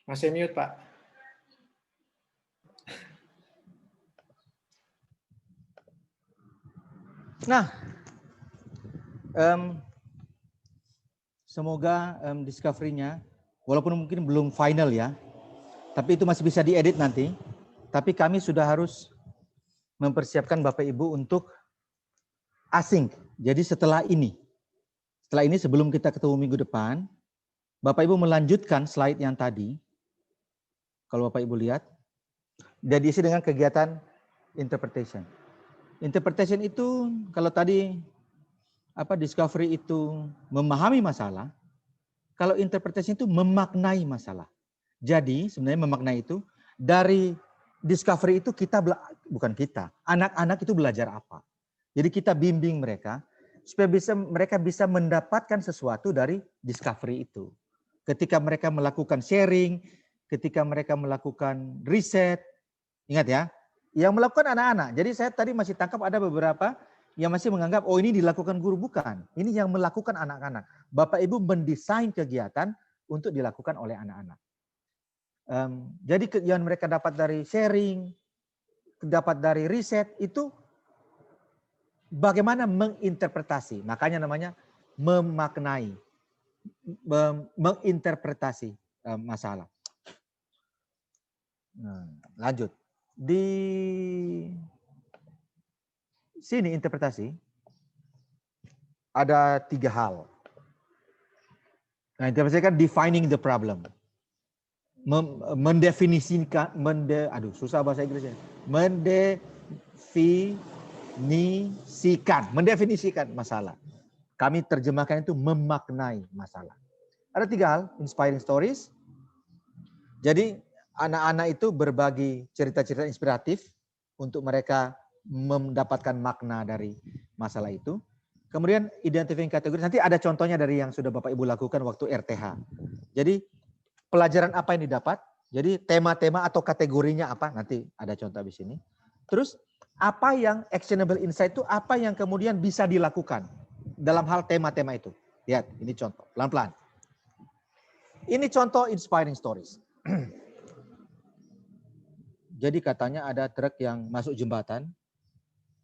Masih mute, Pak.
Nah, semoga discovery-nya, walaupun mungkin belum final ya, tapi itu masih bisa diedit nanti. Tapi kami sudah harus mempersiapkan Bapak Ibu untuk async. Jadi setelah ini sebelum kita ketemu minggu depan, Bapak Ibu melanjutkan slide yang tadi. Kalau Bapak Ibu lihat, dan diisi dengan kegiatan interpretation. Interpretation itu kalau tadi discovery itu memahami masalah, kalau interpretation itu memaknai masalah. Jadi sebenarnya memaknai itu dari discovery itu anak-anak itu belajar apa. Jadi kita bimbing mereka supaya mereka bisa mendapatkan sesuatu dari discovery itu. Ketika mereka melakukan sharing, ketika mereka melakukan riset, ingat ya, yang melakukan anak-anak. Jadi saya tadi masih tangkap ada beberapa yang masih menganggap, oh ini dilakukan guru. Bukan. Ini yang melakukan anak-anak. Bapak Ibu mendesain kegiatan untuk dilakukan oleh anak-anak. Jadi yang mereka dapat dari sharing, dapat dari riset, itu bagaimana menginterpretasi. Makanya namanya memaknai, menginterpretasi masalah. Nah, lanjut. Di sini interpretasi ada 3 hal. Nah, interpretasi kan defining the problem. Mendefinisikan, susah bahasa Inggrisnya. Mendefinisikan masalah. Kami terjemahkan itu memaknai masalah. Ada 3 hal, inspiring stories. Jadi anak-anak itu berbagi cerita-cerita inspiratif untuk mereka mendapatkan makna dari masalah itu. Kemudian identifying kategori. Nanti ada contohnya dari yang sudah Bapak Ibu lakukan waktu RTH. Jadi pelajaran apa yang didapat? Jadi tema-tema atau kategorinya apa? Nanti ada contoh di sini. Terus apa yang actionable insight itu apa yang kemudian bisa dilakukan dalam hal tema-tema itu. Lihat, ini contoh. Pelan-pelan. Ini contoh inspiring stories. Jadi katanya ada truk yang masuk jembatan,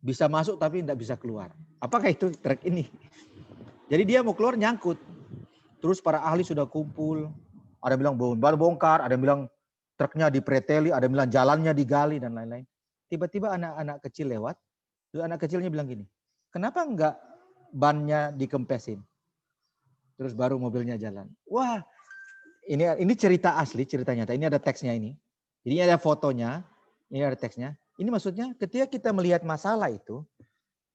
bisa masuk tapi tidak bisa keluar. Apakah itu truk ini? Jadi dia mau keluar nyangkut. Terus para ahli sudah kumpul. Ada yang bilang baru bongkar, ada yang bilang truknya dipreteli, ada yang bilang jalannya digali dan lain-lain. Tiba-tiba anak-anak kecil lewat. Terus anak kecilnya bilang gini, kenapa enggak bannya dikempesin? Terus baru mobilnya jalan. Wah, ini cerita asli, cerita nyata. Ini ada teksnya ini. Ini ada fotonya, ini ada teksnya. Ini maksudnya ketika kita melihat masalah itu,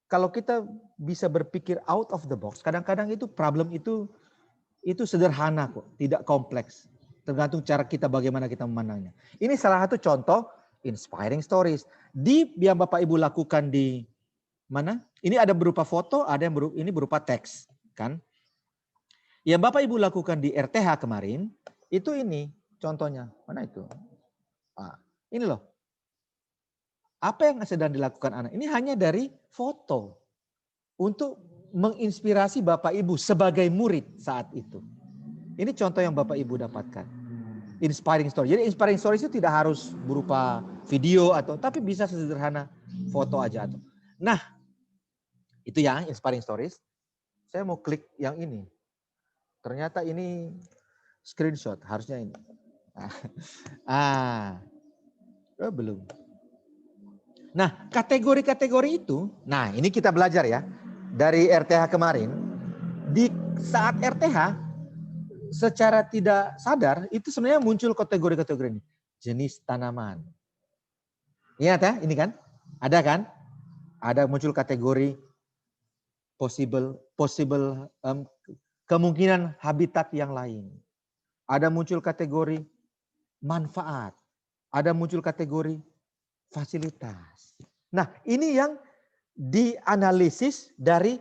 kalau kita bisa berpikir out of the box, kadang-kadang itu problem itu sederhana kok, tidak kompleks. Tergantung cara kita bagaimana kita memandangnya. Ini salah satu contoh inspiring stories. Yang Bapak Ibu lakukan di mana? Ini ada berupa foto, ada yang ini berupa teks, kan? Yang Bapak Ibu lakukan di RTH kemarin, itu ini contohnya. Mana itu? Ini loh. Apa yang sedang dilakukan anak? Ini hanya dari foto. Untuk menginspirasi Bapak Ibu sebagai murid saat itu. Ini contoh yang Bapak Ibu dapatkan. Inspiring story. Jadi inspiring story itu tidak harus berupa video tapi bisa sederhana foto aja. Nah, itu ya inspiring stories. Saya mau klik yang ini. Ternyata ini screenshot, harusnya ini. Belum. Nah, kategori-kategori itu, nah ini kita belajar ya. Dari RTH kemarin, di saat RTH, secara tidak sadar, itu sebenarnya muncul kategori-kategori ini. Jenis tanaman. Ingat ya, ini kan? Ada kan? Ada muncul kategori possible kemungkinan habitat yang lain. Ada muncul kategori manfaat. Ada muncul kategori fasilitas. Nah, ini yang dianalisis dari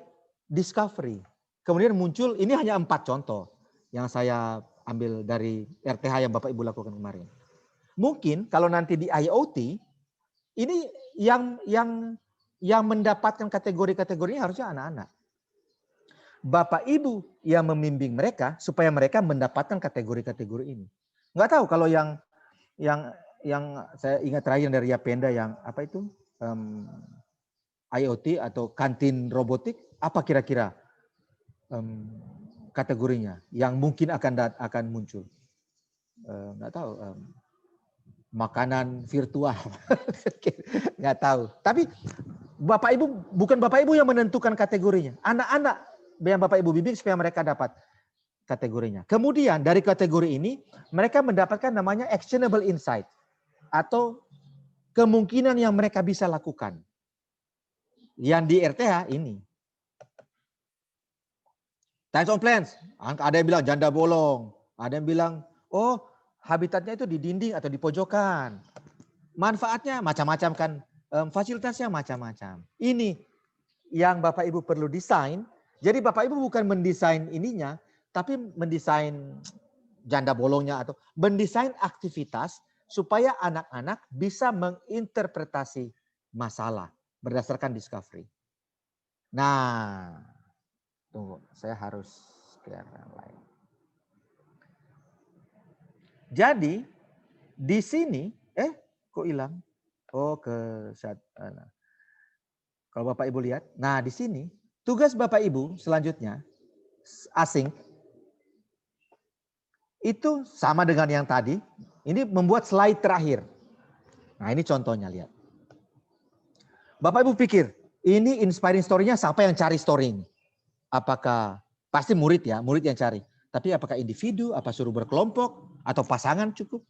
discovery. Kemudian muncul, ini hanya 4 contoh yang saya ambil dari RTH yang Bapak Ibu lakukan kemarin. Mungkin kalau nanti di IoT, ini yang mendapatkan kategori-kategorinya harusnya anak-anak. Bapak Ibu yang membimbing mereka supaya mereka mendapatkan kategori-kategori ini. Nggak tahu kalau yang saya ingat terakhir dari Yapenda yang apa itu IoT atau kantin robotik, apa kira-kira kategorinya yang mungkin akan muncul? Nggak tahu. Makanan virtual, nggak tahu. Tapi Bapak Ibu bukan Bapak Ibu yang menentukan kategorinya, anak-anak yang Bapak Ibu bimbing supaya mereka dapat kategorinya. Kemudian dari kategori ini mereka mendapatkan namanya actionable insight atau kemungkinan yang mereka bisa lakukan. Yang di RTH ini. Types of plants, ada yang bilang janda bolong, ada yang bilang habitatnya itu di dinding atau di pojokan. Manfaatnya macam-macam kan, fasilitasnya macam-macam. Ini yang Bapak Ibu perlu desain. Jadi Bapak Ibu bukan mendesain ininya, tapi mendesain janda bolongnya atau mendesain aktivitas supaya anak-anak bisa menginterpretasi masalah berdasarkan discovery. Nah, tunggu, saya harus clear yang lain. Jadi di sini, kok hilang? Kalau Bapak Ibu lihat, nah di sini tugas Bapak Ibu selanjutnya asing itu sama dengan yang tadi. Ini membuat slide terakhir. Nah ini contohnya, lihat. Bapak Ibu pikir, ini inspiring story-nya siapa yang cari story ini? Apakah, pasti murid ya, murid yang cari. Tapi apakah individu, apa suruh berkelompok, atau pasangan cukup?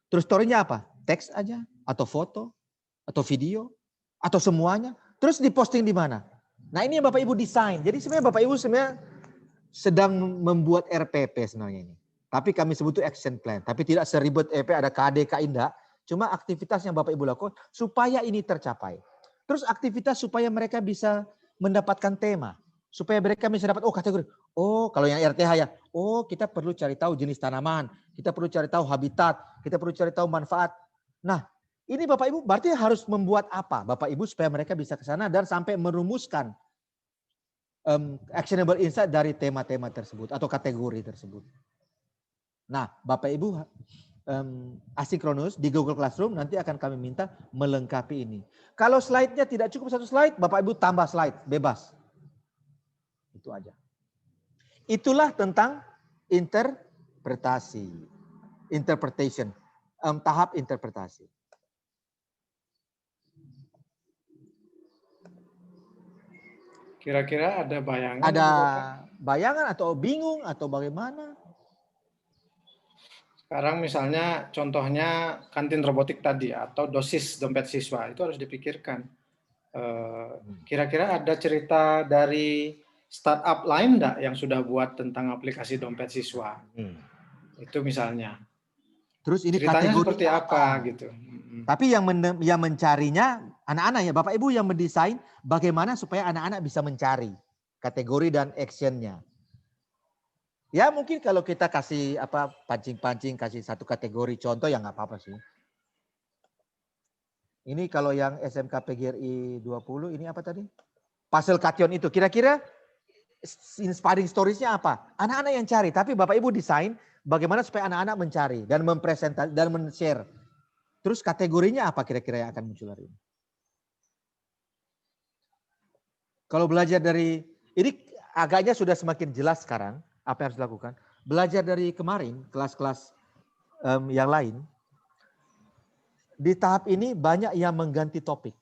Terus story-nya apa? Teks aja, atau foto, atau video, atau semuanya? Terus diposting di mana? Nah ini yang Bapak Ibu desain. Jadi sebenarnya Bapak Ibu sedang membuat RPP sebenarnya ini. Tapi kami sebut itu action plan. Tapi tidak seribet RPP ada KD, Indah. Cuma aktivitas yang Bapak Ibu lakukan supaya ini tercapai. Terus aktivitas supaya mereka bisa mendapatkan tema. Supaya mereka bisa dapat, kategori. Kalau yang RTH ya. Kita perlu cari tahu jenis tanaman. Kita perlu cari tahu habitat. Kita perlu cari tahu manfaat. Nah, ini Bapak Ibu berarti harus membuat apa? Bapak Ibu supaya mereka bisa ke sana dan sampai merumuskan actionable insight dari tema-tema tersebut atau kategori tersebut. Nah, Bapak Ibu asinkronus di Google Classroom nanti akan kami minta melengkapi ini. Kalau slide-nya tidak cukup 1 slide, Bapak Ibu tambah slide, bebas. Itu aja. Itulah tentang interpretation, tahap interpretasi.
Kira-kira ada bayangan?
Ada bayangan atau bingung atau bagaimana?
Sekarang misalnya contohnya kantin robotik tadi atau dosis dompet siswa itu harus dipikirkan. Kira-kira ada cerita dari startup lain enggak yang sudah buat tentang aplikasi dompet siswa? Itu misalnya.
Terus ini
ceritanya
kategori
seperti apa gitu.
Tapi yang mencarinya anak-anak ya, Bapak Ibu yang mendesain bagaimana supaya anak-anak bisa mencari kategori dan actionnya. Ya mungkin kalau kita kasih apa pancing-pancing, kasih satu kategori contoh ya nggak apa-apa sih. Ini kalau yang SMK PGRI 20 ini apa tadi? Puzzle Kation itu kira-kira inspiring stories-nya apa? Anak-anak yang cari, tapi Bapak Ibu desain bagaimana supaya anak-anak mencari dan mempresentasi dan men-share. Terus kategorinya apa kira-kira yang akan muncul hari ini? Kalau belajar dari ini agaknya sudah semakin jelas sekarang apa yang harus dilakukan. Belajar dari kemarin kelas-kelas yang lain. Di tahap ini banyak yang mengganti topik.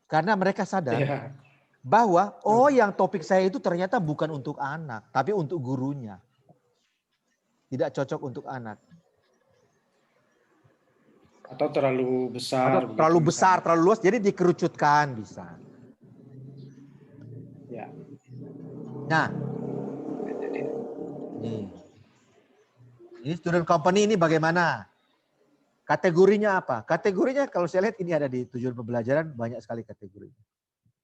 Karena mereka sadar bahwa yang topik saya itu ternyata bukan untuk anak, tapi untuk gurunya. Tidak cocok untuk anak.
Atau terlalu besar.
Atau terlalu besar, terlalu luas, jadi dikerucutkan bisa.
Ya.
Nah, ini student company ini bagaimana? Kategorinya apa? Kategorinya kalau saya lihat ini ada di tujuan pembelajaran banyak sekali kategorinya.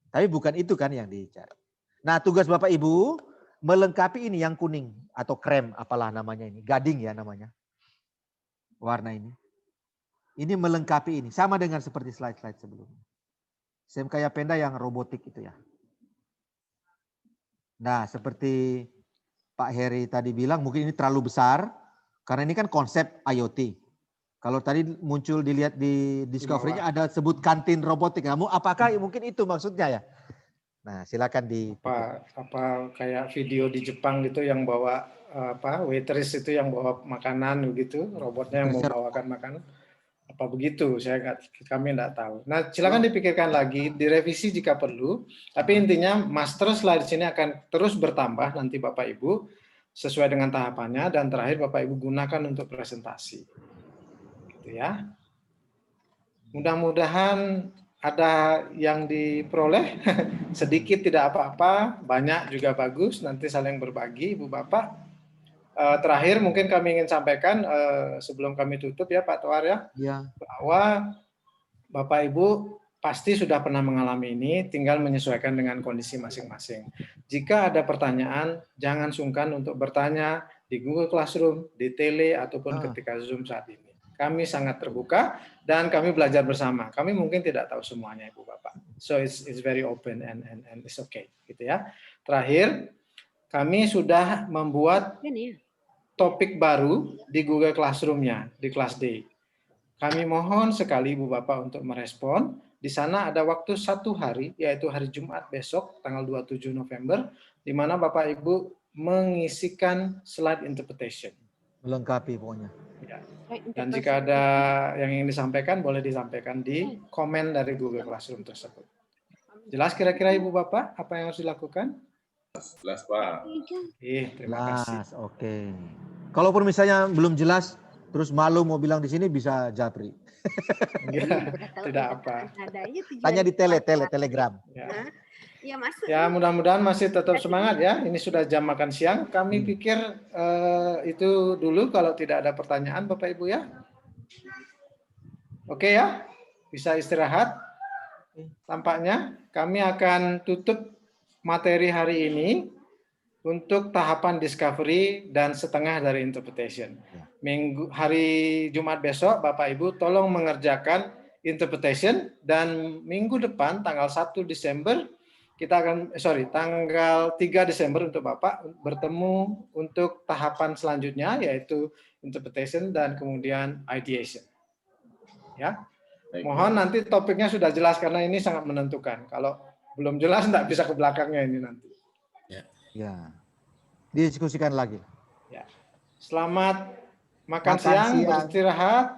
Tapi bukan itu kan yang dicari. Nah, tugas Bapak Ibu melengkapi ini yang kuning atau krem apalah namanya ini, gading ya namanya. Warna ini. Ini melengkapi ini sama dengan seperti slide-slide sebelumnya. SMK Yapenda yang robotik itu ya. Nah, seperti Pak Heri tadi bilang mungkin ini terlalu besar karena ini kan konsep IoT. Kalau tadi muncul dilihat di discovery-nya ada sebut kantin robotik. Kamu apakah mungkin itu maksudnya ya? Nah, silakan di
apa kayak video di Jepang gitu yang bawa waitress itu yang bawa makanan begitu, robotnya yang membawakan makanan. Apa begitu? Kami enggak tahu. Nah, silakan dipikirkan lagi, direvisi jika perlu. Tapi intinya master slide sini akan terus bertambah nanti Bapak Ibu sesuai dengan tahapannya dan terakhir Bapak Ibu gunakan untuk presentasi. Gitu ya. Mudah-mudahan ada yang diperoleh, sedikit tidak apa-apa, banyak juga bagus, nanti saling berbagi Ibu Bapak. Terakhir mungkin kami ingin sampaikan sebelum kami tutup ya Pak Toar ya, bahwa Bapak Ibu pasti sudah pernah mengalami ini, tinggal menyesuaikan dengan kondisi masing-masing. Jika ada pertanyaan, jangan sungkan untuk bertanya di Google Classroom, di Tele, ataupun ketika Zoom saat ini. Kami sangat terbuka dan kami belajar bersama. Kami mungkin tidak tahu semuanya Ibu Bapak. So it's very open and it's okay gitu ya. Terakhir, kami sudah membuat topik baru di Google Classroom-nya di kelas D. Kami mohon sekali Ibu Bapak untuk merespon. Di sana ada waktu 1 hari, yaitu hari Jumat besok, tanggal 27 November, di mana Bapak Ibu mengisikan slide interpretation.
Melengkapi pokoknya.
Ya. Dan jika ada yang ingin disampaikan, boleh disampaikan di komen dari Google Classroom tersebut. Jelas kira-kira Ibu Bapak apa yang harus dilakukan?
Jelas Pak.
Terima kasih.
Oke. Kalaupun misalnya belum jelas, terus malu mau bilang di sini bisa japri.
Tidak apa.
Tanya di telegram.
Ya mudah-mudahan masih tetap semangat ya. Ini sudah jam makan siang. Kami pikir itu dulu kalau tidak ada pertanyaan Bapak Ibu ya. Oke ya, bisa istirahat. Tampaknya kami akan tutup materi hari ini untuk tahapan discovery dan setengah dari interpretation. Hari Jumat besok Bapak Ibu tolong mengerjakan interpretation dan minggu depan tanggal 1 Desember kita akan tanggal 3 Desember untuk Bapak bertemu untuk tahapan selanjutnya yaitu interpretation dan kemudian ideation. Ya. Mohon nanti topiknya sudah jelas karena ini sangat menentukan. Kalau belum jelas enggak bisa ke belakangnya ini nanti.
Ya. Didiskusikan lagi.
Ya. Selamat makan siang, beristirahat.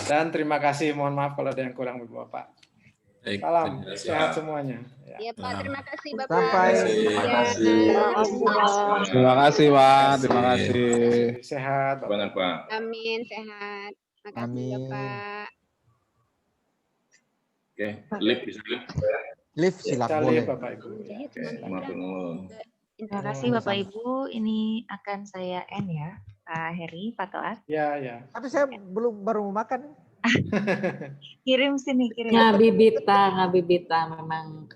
Dan terima kasih. Mohon maaf kalau ada yang kurang Ibu Bapak. Salam sehat semuanya.
Ya Pak, terima kasih Bapak.
Sampai.
Terima kasih Pak. Terima kasih.
Sehat.
Banyak Pak.
Amin, sehat. Makasih Bapak.
Oke, lift bisa lift.
Lift silakan boleh.
Bapak Ibu.
Terima kasih Bapak Ibu. Ini akan saya end ya, Pak Heri, Pak Toar.
Ya.
Tapi saya baru mau makan.
Kirim sini, kirim.
Ngabibita memang